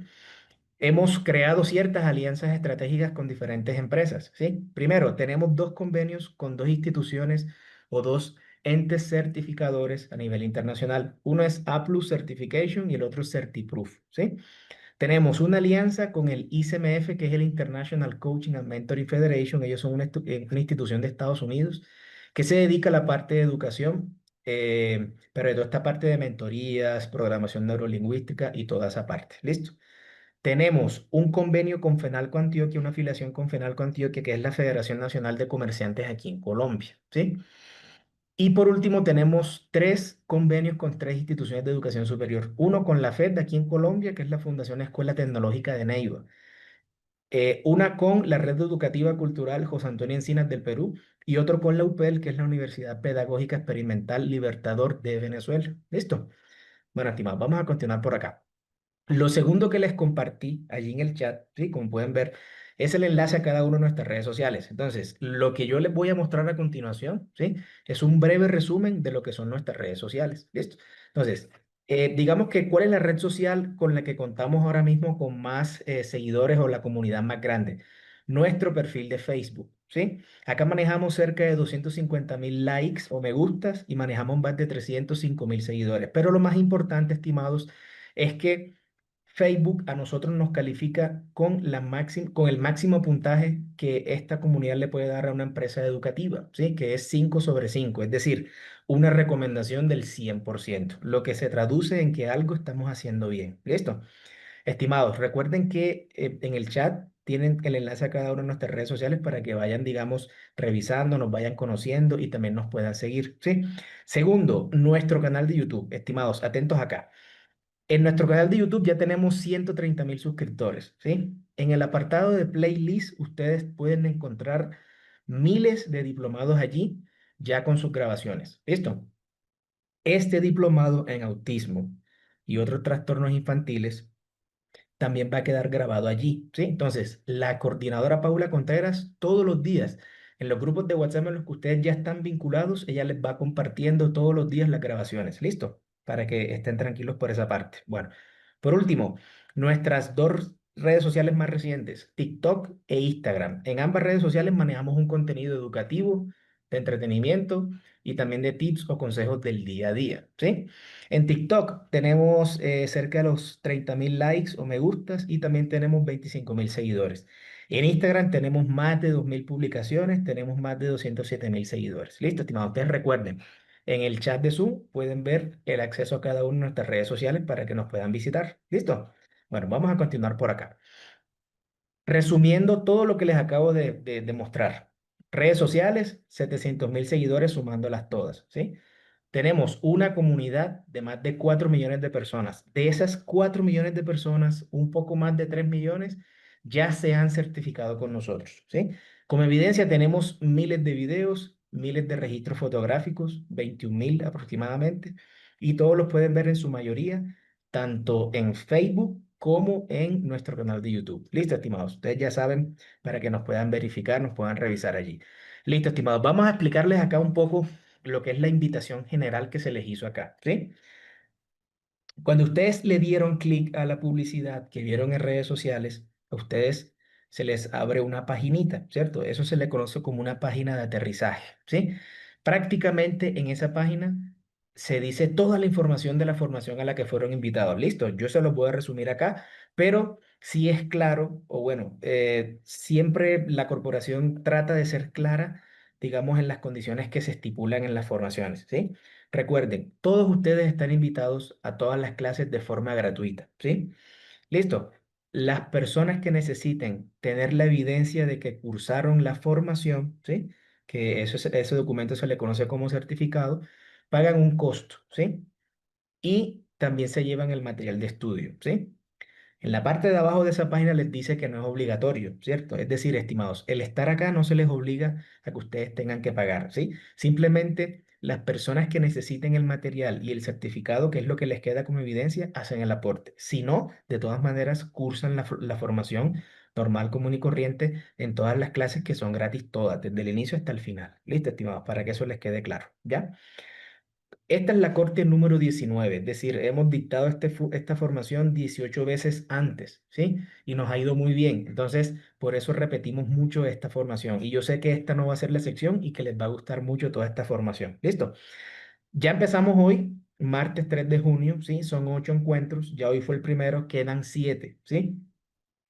Hemos creado ciertas alianzas estratégicas con diferentes empresas, ¿sí? Primero, tenemos dos convenios con dos instituciones o dos entes certificadores a nivel internacional. Uno es A+ Certification y el otro es CertiProof, ¿sí? Tenemos una alianza con el ICMF, que es el International Coaching and Mentoring Federation. Ellos son una institución de Estados Unidos que se dedica a la parte de educación, pero de toda esta parte de mentorías, programación neurolingüística y toda esa parte. ¿Listo? Tenemos un convenio con FENALCO Antioquia, una afiliación con FENALCO Antioquia, que es la Federación Nacional de Comerciantes aquí en Colombia. ¿Sí? Y por último, tenemos tres convenios con tres instituciones de educación superior. Uno con la FED de aquí en Colombia, que es la Fundación Escuela Tecnológica de Neiva. Una con la Red Educativa Cultural José Antonio Encinas del Perú. Y otro con la UPEL, que es la Universidad Pedagógica Experimental Libertador de Venezuela. ¿Listo? Bueno, estimados, vamos a continuar por acá. Lo segundo que les compartí allí en el chat, ¿sí? Como pueden ver, es el enlace a cada una de nuestras redes sociales. Entonces, lo que yo les voy a mostrar a continuación, ¿sí? Es un breve resumen de lo que son nuestras redes sociales. ¿Listo? Entonces, digamos que ¿cuál es la red social con la que contamos ahora mismo con más seguidores o la comunidad más grande? Nuestro perfil de Facebook, ¿sí? Acá manejamos cerca de 250.000 likes o me gustas y manejamos más de 305.000 seguidores. Pero lo más importante, estimados, es que Facebook a nosotros nos califica con el máximo puntaje que esta comunidad le puede dar a una empresa educativa, ¿sí? Que es 5/5, es decir, una recomendación del 100%, lo que se traduce en que algo estamos haciendo bien. ¿Listo? Estimados, recuerden que en el chat tienen el enlace a cada una de nuestras redes sociales para que vayan, digamos, revisando, nos vayan conociendo y también nos puedan seguir, ¿sí? Segundo, nuestro canal de YouTube. Estimados, atentos acá. En nuestro canal de YouTube ya tenemos 130.000 suscriptores, ¿sí? En el apartado de playlist ustedes pueden encontrar miles de diplomados allí ya con sus grabaciones. ¿Listo? Este diplomado en autismo y otros trastornos infantiles también va a quedar grabado allí, ¿sí? Entonces, la coordinadora Paula Contreras, todos los días, en los grupos de WhatsApp en los que ustedes ya están vinculados, ella les va compartiendo todos los días las grabaciones, ¿listo? Para que estén tranquilos por esa parte. Bueno, por último, nuestras dos redes sociales más recientes, TikTok e Instagram. En ambas redes sociales manejamos un contenido educativo, de entretenimiento y también de tips o consejos del día a día, ¿sí? En TikTok tenemos cerca de los 30.000 likes o me gustas y también tenemos 25.000 seguidores. En Instagram tenemos más de 2.000 publicaciones, tenemos más de 207.000 seguidores. Listo, estimados. Ustedes recuerden, en el chat de Zoom pueden ver el acceso a cada una de nuestras redes sociales para que nos puedan visitar. ¿Listo? Bueno, vamos a continuar por acá. Resumiendo todo lo que les acabo de mostrar. Redes sociales, 700.000 seguidores sumándolas todas, ¿sí? tenemos una comunidad de más de 4 millones de personas. De esas 4 millones de personas, un poco más de 3 millones ya se han certificado con nosotros, ¿sí? Como evidencia tenemos miles de videos, miles de registros fotográficos, 21.000 aproximadamente, y todos los pueden ver en su mayoría, tanto en Facebook como en nuestro canal de YouTube. Listo, estimados. Ustedes ya saben para que nos puedan verificar, nos puedan revisar allí. Listo, estimados. Vamos a explicarles acá un poco lo que es la invitación general que se les hizo acá, ¿sí? Cuando ustedes le dieron clic a la publicidad que vieron en redes sociales, a ustedes se les abre una paginita, ¿cierto? Eso se le conoce como una página de aterrizaje, ¿sí? Prácticamente en esa página se dice toda la información de la formación a la que fueron invitados. Listo, yo se los voy a resumir acá, pero si es claro, o bueno, siempre la corporación trata de ser clara, digamos, en las condiciones que se estipulan en las formaciones, ¿sí? Recuerden, todos ustedes están invitados a todas las clases de forma gratuita, ¿sí? Listo. Las personas que necesiten tener la evidencia de que cursaron la formación, ¿sí? Que ese documento se le conoce como certificado, pagan un costo, ¿sí? Y también se llevan el material de estudio, ¿sí? En la parte de abajo de esa página les dice que no es obligatorio, ¿cierto? Es decir, estimados, el estar acá no se les obliga a que ustedes tengan que pagar, ¿sí? Simplemente las personas que necesiten el material y el certificado, que es lo que les queda como evidencia, hacen el aporte. Si no, de todas maneras, cursan la formación normal, común y corriente en todas las clases que son gratis todas, desde el inicio hasta el final. ¿Listo, estimados? Para que eso les quede claro, ¿ya? Esta es la corte número 19, es decir, hemos dictado esta formación 18 veces antes, ¿sí? Y nos ha ido muy bien. Entonces, por eso repetimos mucho esta formación. Y yo sé que esta no va a ser la sección y que les va a gustar mucho toda esta formación. ¿Listo? Ya empezamos hoy, martes 3 de junio, ¿sí? Son 8 encuentros, ya hoy fue el primero, quedan 7, ¿sí?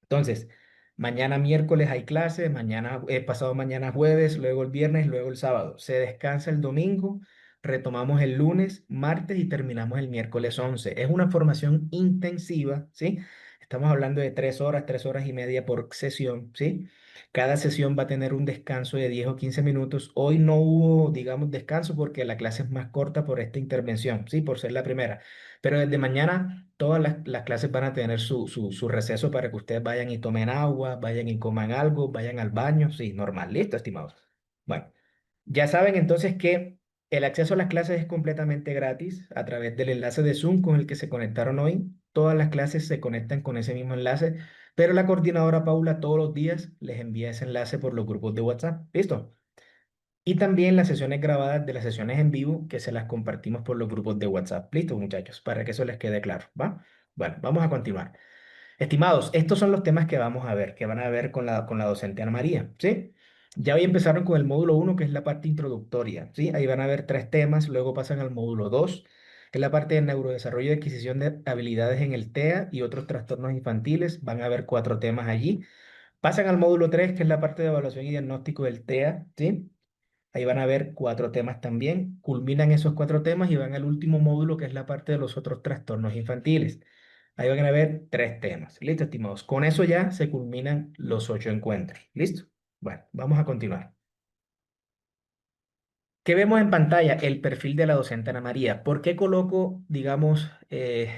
Entonces, mañana miércoles hay clase, mañana, pasado mañana jueves, luego el viernes, luego el sábado. Se descansa el domingo, retomamos el lunes, martes y terminamos el miércoles 11. Es una formación intensiva, ¿sí? Estamos hablando de 3 horas y media por sesión, ¿sí? Cada sesión va a tener un descanso de 10 o 15 minutos. Hoy no hubo, digamos, descanso porque la clase es más corta por esta intervención, ¿sí? Por ser la primera. Pero desde mañana todas las clases van a tener su receso para que ustedes vayan y tomen agua, vayan y coman algo, vayan al baño. Sí, normal. Listo, estimados. Bueno, ya saben entonces que el acceso a las clases es completamente gratis a través del enlace de Zoom con el que se conectaron hoy. Todas las clases se conectan con ese mismo enlace, pero la coordinadora Paula todos los días les envía ese enlace por los grupos de WhatsApp. ¿Listo? Y también las sesiones grabadas de las sesiones en vivo que se las compartimos por los grupos de WhatsApp. Listo, muchachos, para que eso les quede claro, ¿va? Bueno, vamos a continuar. Estimados, estos son los temas que vamos a ver, que van a ver con la docente Ana María, ¿sí? Ya hoy empezaron con el módulo uno que es la parte introductoria, ¿sí? Ahí van a ver 3 temas, luego pasan al módulo 2 que es la parte de neurodesarrollo y adquisición de habilidades en el TEA y otros trastornos infantiles. Van a ver 4 temas allí. Pasan al módulo 3 que es la parte de evaluación y diagnóstico del TEA, ¿sí? Ahí van a ver 4 temas también. Culminan esos 4 temas y van al último módulo, que es la parte de los otros trastornos infantiles. Ahí van a ver 3 temas. ¿Listo, estimados? Con eso ya se culminan los 8 encuentros. ¿Listo? Bueno, vamos a continuar. ¿Qué vemos en pantalla? El perfil de la docente Ana María. ¿Por qué coloco, digamos, el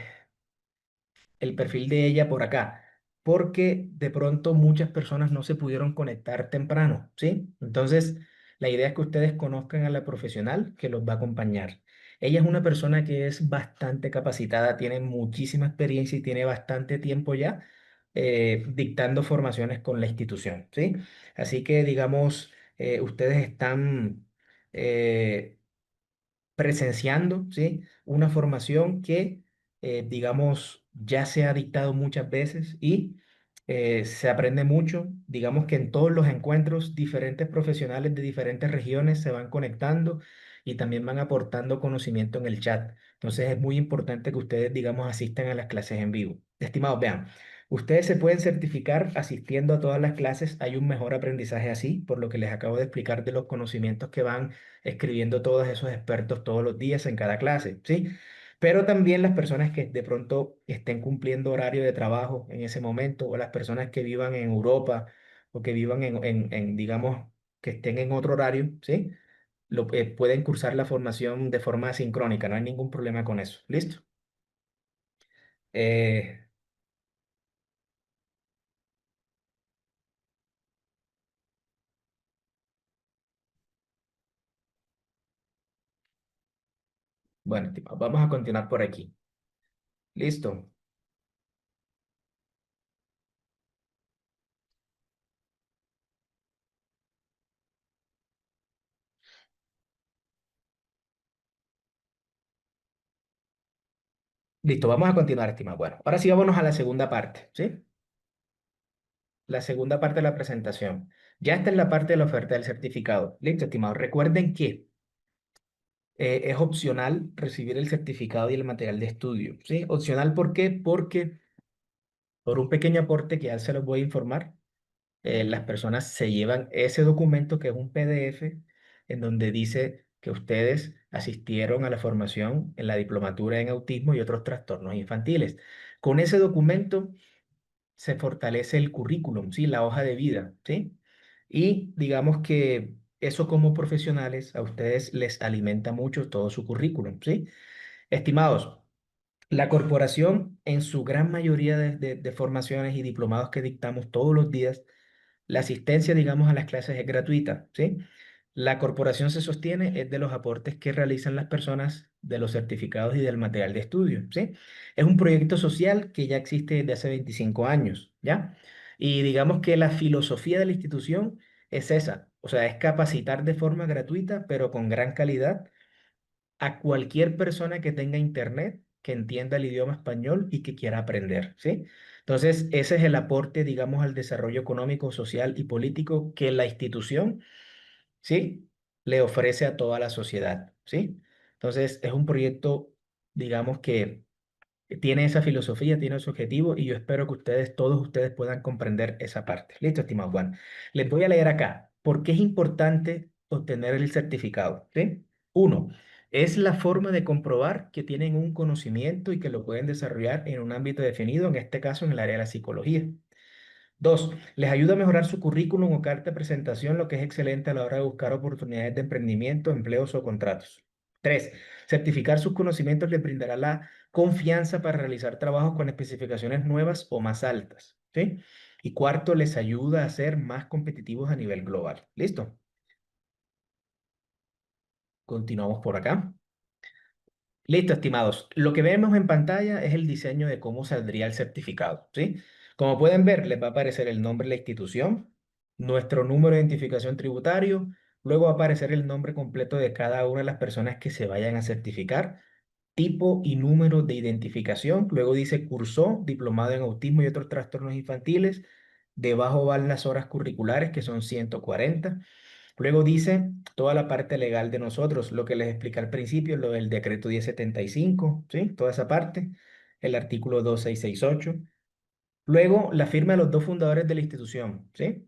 perfil de ella por acá? Porque de pronto muchas personas no se pudieron conectar temprano, ¿sí? Entonces, la idea es que ustedes conozcan a la profesional que los va a acompañar. Ella es una persona que es bastante capacitada, tiene muchísima experiencia y tiene bastante tiempo ya dictando formaciones con la institución, ¿sí? Así que, digamos, ustedes están presenciando, ¿sí? Una formación que, digamos, ya se ha dictado muchas veces y se aprende mucho. Digamos que en todos los encuentros, diferentes profesionales de diferentes regiones se van conectando y también van aportando conocimiento en el chat. Entonces es muy importante que ustedes, digamos, asistan a las clases en vivo. Estimados, vean. Ustedes se pueden certificar asistiendo a todas las clases. Hay un mejor aprendizaje así, por lo que les acabo de explicar de los conocimientos que van escribiendo todos esos expertos todos los días en cada clase, ¿sí? Pero también las personas que de pronto estén cumpliendo horario de trabajo en ese momento, o las personas que vivan en Europa o que vivan digamos, que estén en otro horario, ¿sí? pueden cursar la formación de forma asincrónica, no hay ningún problema con eso. ¿Listo? Eh, bueno, estimados, vamos a continuar por aquí. ¿Listo? Listo, vamos a continuar, estimados. Bueno, ahora sí vámonos a la segunda parte, ¿sí? La segunda parte de la presentación. Ya está en la parte de la oferta del certificado. Listo, estimados. Recuerden que es opcional recibir el certificado y el material de estudio, ¿sí? Opcional, ¿por qué? Porque por un pequeño aporte que ya se los voy a informar, las personas se llevan ese documento que es un PDF en donde dice que ustedes asistieron a la formación en la diplomatura en autismo y otros trastornos infantiles. Con ese documento se fortalece el currículum, ¿sí? La hoja de vida, ¿sí? Y digamos que eso como profesionales a ustedes les alimenta mucho todo su currículum, ¿sí? Estimados, la corporación en su gran mayoría de formaciones y diplomados que dictamos todos los días, la asistencia, digamos, a las clases es gratuita, ¿sí? La corporación se sostiene es de los aportes que realizan las personas de los certificados y del material de estudio, ¿sí? Es un proyecto social que ya existe desde hace 25 años, ¿ya? Y digamos que la filosofía de la institución es esa, o sea, es capacitar de forma gratuita, pero con gran calidad a cualquier persona que tenga internet, que entienda el idioma español y que quiera aprender, ¿sí? Entonces, ese es el aporte, digamos, al desarrollo económico, social y político que la institución, ¿sí? Le ofrece a toda la sociedad, ¿sí? Entonces, es un proyecto, digamos, que tiene esa filosofía, tiene ese objetivo y yo espero que ustedes, todos ustedes puedan comprender esa parte. Listo, estimado Juan. Les voy a leer acá. ¿Por qué es importante obtener el certificado? ¿Sí? Uno, es la forma de comprobar que tienen un conocimiento y que lo pueden desarrollar en un ámbito definido, en este caso en el área de la psicología. Dos, les ayuda a mejorar su currículum o carta de presentación, lo que es excelente a la hora de buscar oportunidades de emprendimiento, empleos o contratos. Tres, certificar sus conocimientos les brindará la confianza para realizar trabajos con especificaciones nuevas o más altas, ¿sí? Y cuarto, les ayuda a ser más competitivos a nivel global. ¿Listo? Continuamos por acá. Listo, estimados. Lo que vemos en pantalla es el diseño de cómo saldría el certificado, ¿sí? Como pueden ver, les va a aparecer el nombre de la institución, nuestro número de identificación tributario, luego va a aparecer el nombre completo de cada una de las personas que se vayan a certificar, tipo y número de identificación, luego dice cursó diplomado en autismo y otros trastornos infantiles, debajo van las horas curriculares que son 140. Luego dice toda la parte legal de nosotros, lo que les expliqué al principio, lo del decreto 1075, ¿sí? Toda esa parte, el artículo 2668. Luego la firma de los dos fundadores de la institución, ¿sí?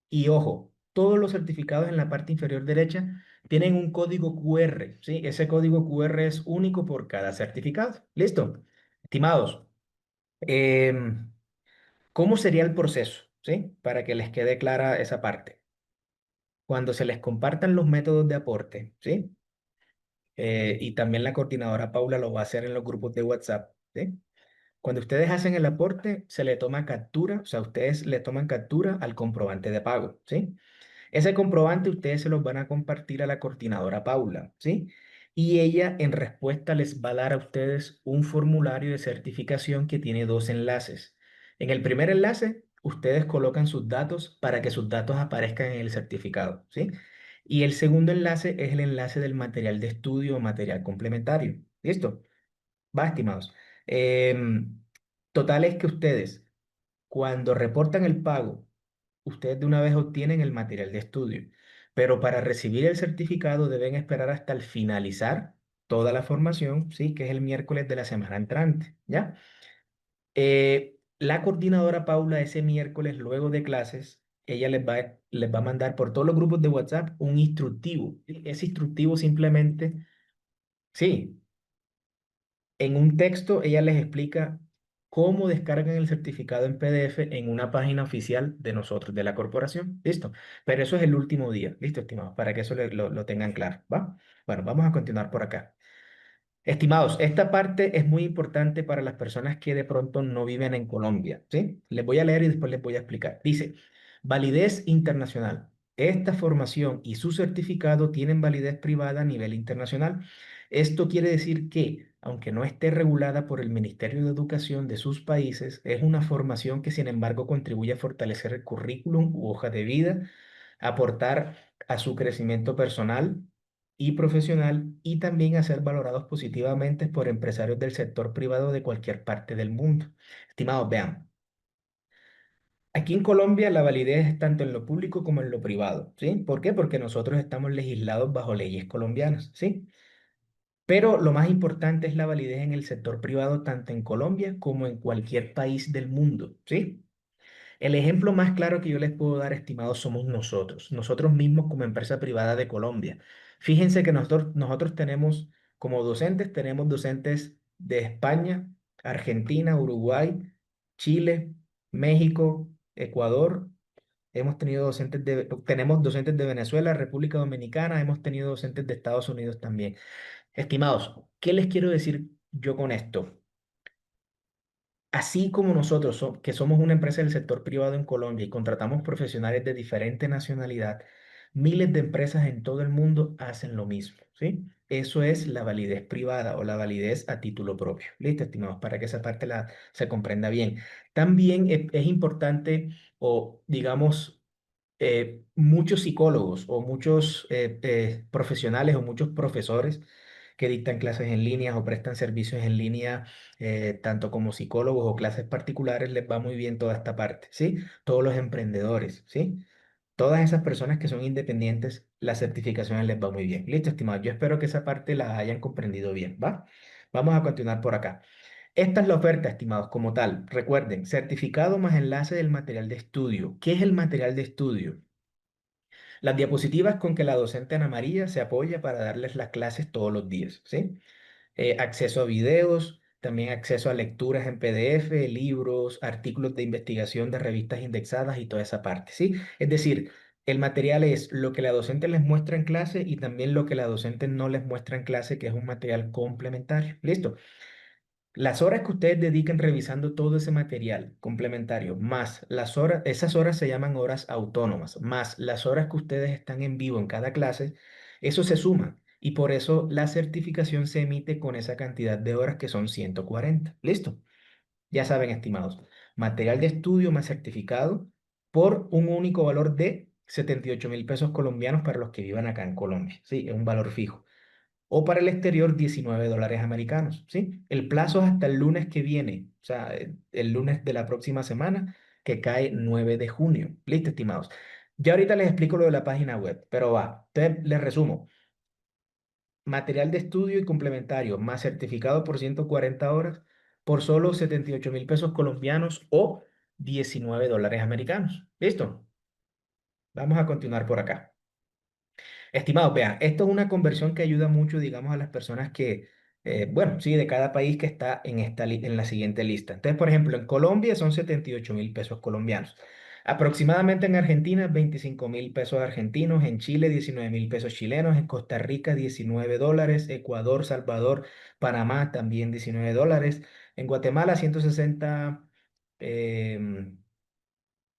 Y ojo, todos los certificados en la parte inferior derecha tienen un código QR, ¿sí? Ese código QR es único por cada certificado. ¿Listo? Estimados, em, ¿cómo sería el proceso? ¿Sí? Para que les quede clara esa parte. Cuando se les compartan los métodos de aporte, ¿sí? Y también la coordinadora Paula lo va a hacer en los grupos de WhatsApp, ¿sí? Cuando ustedes hacen el aporte, se le toma captura, o sea, ustedes le toman captura al comprobante de pago, ¿sí? Ese comprobante ustedes se los van a compartir a la coordinadora Paula, ¿sí? Y ella en respuesta les va a dar a ustedes un formulario de certificación que tiene dos enlaces. En el primer enlace, ustedes colocan sus datos para que sus datos aparezcan en el certificado, ¿sí? Y el segundo enlace es el enlace del material de estudio o material complementario. ¿Listo? Va, estimados. Em, Total es que ustedes, cuando reportan el pago, ustedes de una vez obtienen el material de estudio, pero para recibir el certificado deben esperar hasta el finalizar toda la formación, ¿sí? Que es el miércoles de la semana entrante, ¿ya? La coordinadora Paula ese miércoles, luego de clases, ella les va a mandar por todos los grupos de WhatsApp un instructivo. ¿Sí? Ese instructivo simplemente, sí, en un texto ella les explica cómo descargan el certificado en PDF en una página oficial de nosotros, de la corporación. Listo. Pero eso es el último día. Listo, estimados, para que eso lo tengan claro. ¿Va? Bueno, vamos a continuar por acá. Estimados, esta parte es muy importante para las personas que de pronto no viven en Colombia, ¿sí? Les voy a leer y después les voy a explicar. Dice, validez internacional. Esta formación y su certificado tienen validez privada a nivel internacional. Esto quiere decir que, aunque no esté regulada por el Ministerio de Educación de sus países, es una formación que, sin embargo, contribuye a fortalecer el currículum u hoja de vida, aportar a su crecimiento personal y profesional y también a ser valorados positivamente por empresarios del sector privado de cualquier parte del mundo. Estimados, vean, aquí en Colombia la validez es tanto en lo público como en lo privado, ¿sí? ¿Por qué? Porque nosotros estamos legislados bajo leyes colombianas, ¿sí? Pero lo más importante es la validez en el sector privado tanto en Colombia como en cualquier país del mundo, ¿sí? El ejemplo más claro que yo les puedo dar, estimados, somos nosotros mismos como empresa privada de Colombia. Fíjense que nosotros tenemos como docentes, tenemos docentes de España, Argentina, Uruguay, Chile, México, Ecuador. Tenemos docentes de Venezuela, República Dominicana, hemos tenido docentes de Estados Unidos también. Estimados, ¿qué les quiero decir yo con esto? Así como nosotros, que somos una empresa del sector privado en Colombia y contratamos profesionales de diferente nacionalidad, miles de empresas en todo el mundo hacen lo mismo, ¿sí? Eso es la validez privada o la validez a título propio. ¿Listo, estimados? Para que esa parte se comprenda bien. También es importante, o digamos, muchos psicólogos o muchos profesionales o muchos profesores que dictan clases en línea o prestan servicios en línea, tanto como psicólogos o clases particulares, les va muy bien toda esta parte, ¿sí? Todos los emprendedores, ¿sí? Todas esas personas que son independientes, las certificaciones les va muy bien. Listo, estimados. Yo espero que esa parte la hayan comprendido bien, ¿va? Vamos a continuar por acá. Esta es la oferta, estimados, como tal. Recuerden, certificado más enlace del material de estudio. ¿Qué es el material de estudio? Las diapositivas con que la docente Ana María se apoya para darles las clases todos los días, ¿sí? Acceso a videos, también acceso a lecturas en PDF, libros, artículos de investigación de revistas indexadas y toda esa parte, ¿sí? Es decir, el material es lo que la docente les muestra en clase y también lo que la docente no les muestra en clase, que es un material complementario. ¿Listo? Las horas que ustedes dediquen revisando todo ese material complementario, más las horas, esas horas se llaman horas autónomas, más las horas que ustedes están en vivo en cada clase, eso se suma. Y por eso la certificación se emite con esa cantidad de horas que son 140. ¿Listo? Ya saben, estimados, material de estudio más certificado por un único valor de 78.000 pesos colombianos para los que vivan acá en Colombia. Sí, es un valor fijo o para el exterior 19 dólares americanos, ¿sí? El plazo es hasta el lunes que viene, o sea, el lunes de la próxima semana, que cae 9 de junio. Listo, estimados. Ya ahorita les explico lo de la página web, pero va, entonces les resumo. Material de estudio y complementario, más certificado por 140 horas, por solo 78.000 pesos colombianos o 19 dólares americanos. ¿Listo? Vamos a continuar por acá. Estimados, vean, esto es una conversión que ayuda mucho, digamos, a las personas que, bueno, sí, de cada país que está en la siguiente lista. Entonces, por ejemplo, en Colombia son 78.000 pesos colombianos. Aproximadamente en Argentina, 25.000 pesos argentinos. En Chile, 19.000 pesos chilenos. En Costa Rica, 19 dólares. Ecuador, Salvador, Panamá, también 19 dólares. En Guatemala, 160.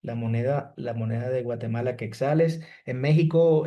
La moneda de Guatemala, quetzales. En México,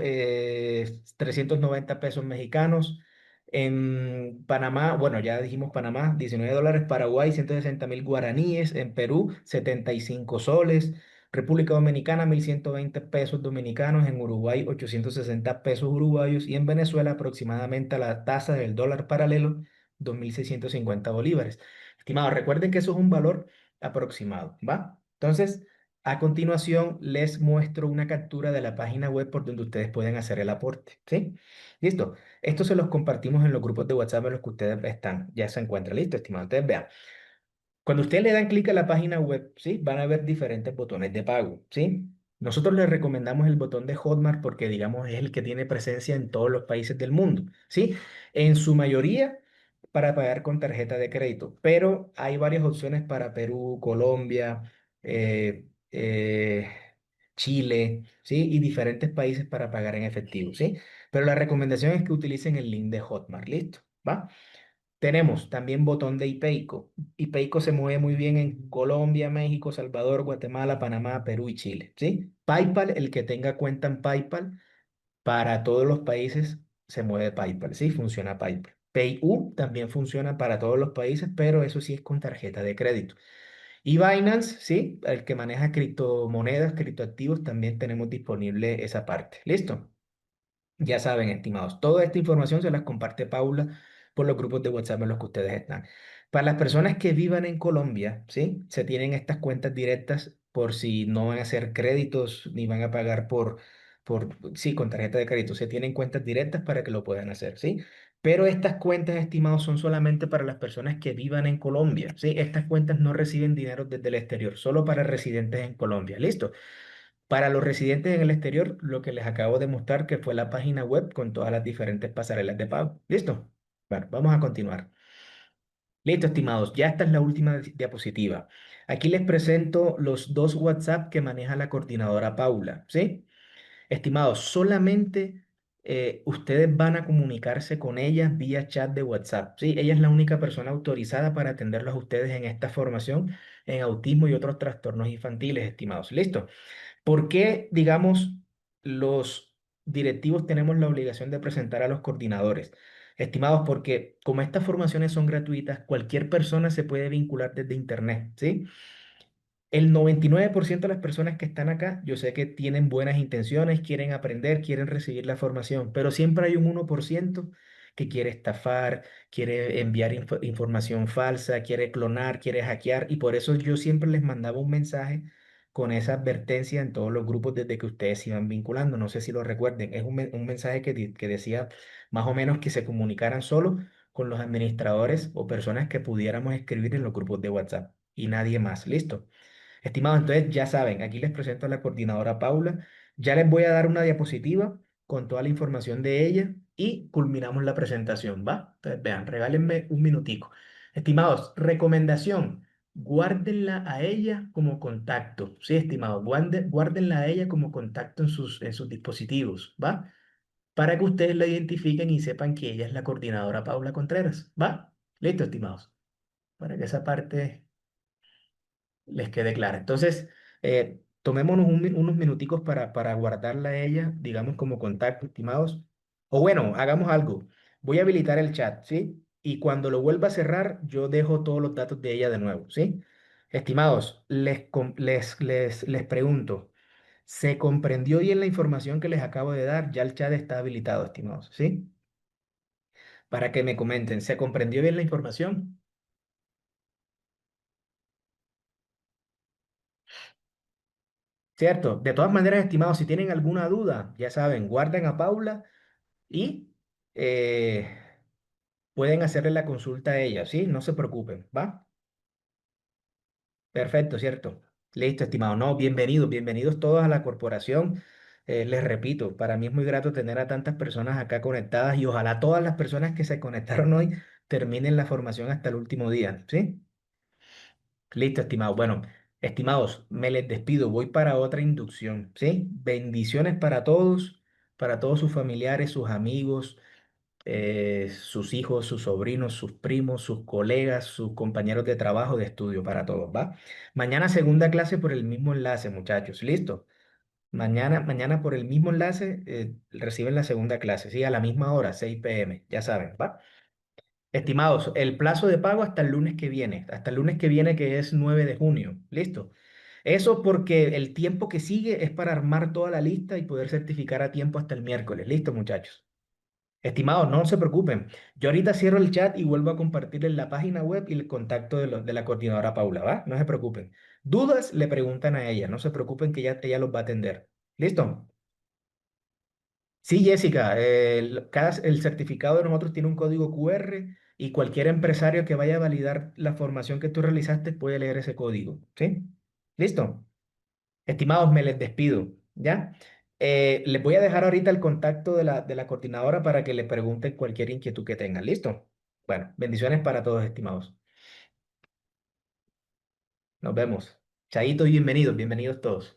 390 pesos mexicanos. En Panamá, bueno, ya dijimos Panamá, 19 dólares. Paraguay, 160.000 guaraníes. En Perú, 75 soles. República Dominicana, 1.120 pesos dominicanos. En Uruguay, 860 pesos uruguayos. Y en Venezuela, aproximadamente a la tasa del dólar paralelo, 2.650 bolívares. Estimados, recuerden que eso es un valor aproximado, ¿va? Entonces, a continuación, les muestro una captura de la página web por donde ustedes pueden hacer el aporte, ¿sí? Listo. Esto se los compartimos en los grupos de WhatsApp en los que ustedes están. Ya se encuentra listo, estimados. Entonces, vean. Cuando ustedes le dan clic a la página web, ¿sí? Van a ver diferentes botones de pago, ¿sí? Nosotros les recomendamos el botón de Hotmart porque, digamos, es el que tiene presencia en todos los países del mundo, ¿sí? En su mayoría para pagar con tarjeta de crédito, pero hay varias opciones para Perú, Colombia, eh, eh, Chile, ¿sí? Y diferentes países para pagar en efectivo, ¿sí? Pero la recomendación es que utilicen el link de Hotmart, ¿listo? ¿Va? Tenemos también botón de IPEICO. IPEICO se mueve muy bien en Colombia, México, Salvador, Guatemala, Panamá, Perú y Chile, ¿sí? PayPal, el que tenga cuenta en PayPal, para todos los países se mueve PayPal, ¿sí? Funciona PayPal. PayU también funciona para todos los países, pero eso sí es con tarjeta de crédito. Y Binance, ¿sí? El que maneja criptomonedas, criptoactivos, también tenemos disponible esa parte. ¿Listo? Ya saben, estimados, toda esta información se las comparte Paula por los grupos de WhatsApp en los que ustedes están. Para las personas que vivan en Colombia, ¿sí? Se tienen estas cuentas directas por si no van a hacer créditos ni van a pagar sí, con tarjeta de crédito. Se tienen cuentas directas para que lo puedan hacer, ¿sí? Pero estas cuentas, estimados, son solamente para las personas que vivan en Colombia, ¿sí? Estas cuentas no reciben dinero desde el exterior, solo para residentes en Colombia. ¿Listo? Para los residentes en el exterior, lo que les acabo de mostrar que fue la página web con todas las diferentes pasarelas de pago. ¿Listo? Bueno, vamos a continuar. Listo, estimados. Ya esta es la última diapositiva. Aquí les presento los dos WhatsApp que maneja la coordinadora Paula. ¿Sí? Estimados, solamente ustedes van a comunicarse con ella vía chat de WhatsApp. ¿Sí? Ella es la única persona autorizada para atenderlos a ustedes en esta formación en autismo y otros trastornos infantiles, estimados. ¿Listo? ¿Por qué, digamos, los directivos tenemos la obligación de presentar a los coordinadores? Estimados, porque como estas formaciones son gratuitas, cualquier persona se puede vincular desde Internet, ¿sí? El 99% de las personas que están acá, yo sé que tienen buenas intenciones, quieren aprender, quieren recibir la formación, pero siempre hay un 1% que quiere estafar, quiere enviar información falsa, quiere clonar, quiere hackear, y por eso yo siempre les mandaba un mensaje con esa advertencia en todos los grupos desde que ustedes se iban vinculando. No sé si lo recuerden, es un mensaje que decía más o menos que se comunicaran solo con los administradores o personas que pudiéramos escribir en los grupos de WhatsApp y nadie más. ¿Listo? Estimados, entonces ya saben, aquí les presento a la coordinadora Paula. Ya les voy a dar una diapositiva con toda la información de ella y culminamos la presentación, ¿va? Entonces vean, regálenme un minutico. Estimados, recomendación, guárdenla a ella como contacto. Sí, estimados, guárdenla a ella como contacto en sus dispositivos, ¿va? Para que ustedes la identifiquen y sepan que ella es la coordinadora Paula Contreras, ¿va? Listo, estimados. Para que esa parte les quede clara. Entonces, tomémonos unos minuticos para guardarla a ella, digamos, como contacto, estimados. O bueno, hagamos algo. Voy a habilitar el chat, ¿sí? Y cuando lo vuelva a cerrar, yo dejo todos los datos de ella de nuevo, ¿sí? Estimados, les pregunto, ¿se comprendió bien la información que les acabo de dar? Ya el chat está habilitado, estimados, ¿sí? Para que me comenten, ¿se comprendió bien la información? ¿Cierto? De todas maneras, estimados, si tienen alguna duda, ya saben, guarden a Paula y eh, pueden hacerle la consulta a ella, ¿sí? No se preocupen, ¿va? Perfecto, ¿cierto? Listo, estimado. No, bienvenidos, bienvenidos todos a la corporación. Les repito, para mí es muy grato tener a tantas personas acá conectadas y ojalá todas las personas que se conectaron hoy terminen la formación hasta el último día, ¿sí? Listo, estimados. Bueno, estimados, me les despido. Voy para otra inducción, ¿sí? Bendiciones para todos sus familiares, sus amigos, sus hijos, sus sobrinos, sus primos, sus colegas, sus compañeros de trabajo, de estudio, para todos, ¿va? Mañana segunda clase por el mismo enlace, muchachos. ¿Listo? Mañana por el mismo enlace reciben la segunda clase, ¿sí? A la misma hora, 6 p.m. Ya saben, ¿va? Estimados, el plazo de pago hasta el lunes que viene que es 9 de junio, listo. Eso porque el tiempo que sigue es para armar toda la lista y poder certificar a tiempo hasta el miércoles, listo muchachos. Estimados, no se preocupen. Yo ahorita cierro el chat y vuelvo a compartirles la página web y el contacto de la coordinadora Paula, ¿va? No se preocupen. Dudas, le preguntan a ella, no se preocupen que ella los va a atender. ¿Listo? Sí, Jessica, el certificado de nosotros tiene un código QR y cualquier empresario que vaya a validar la formación que tú realizaste puede leer ese código, ¿sí? ¿Listo? Estimados, me les despido, ¿ya? Les voy a dejar ahorita el contacto de la coordinadora para que le pregunten cualquier inquietud que tengan, ¿listo? Bueno, bendiciones para todos, estimados. Nos vemos. Chaito y bienvenidos, bienvenidos todos.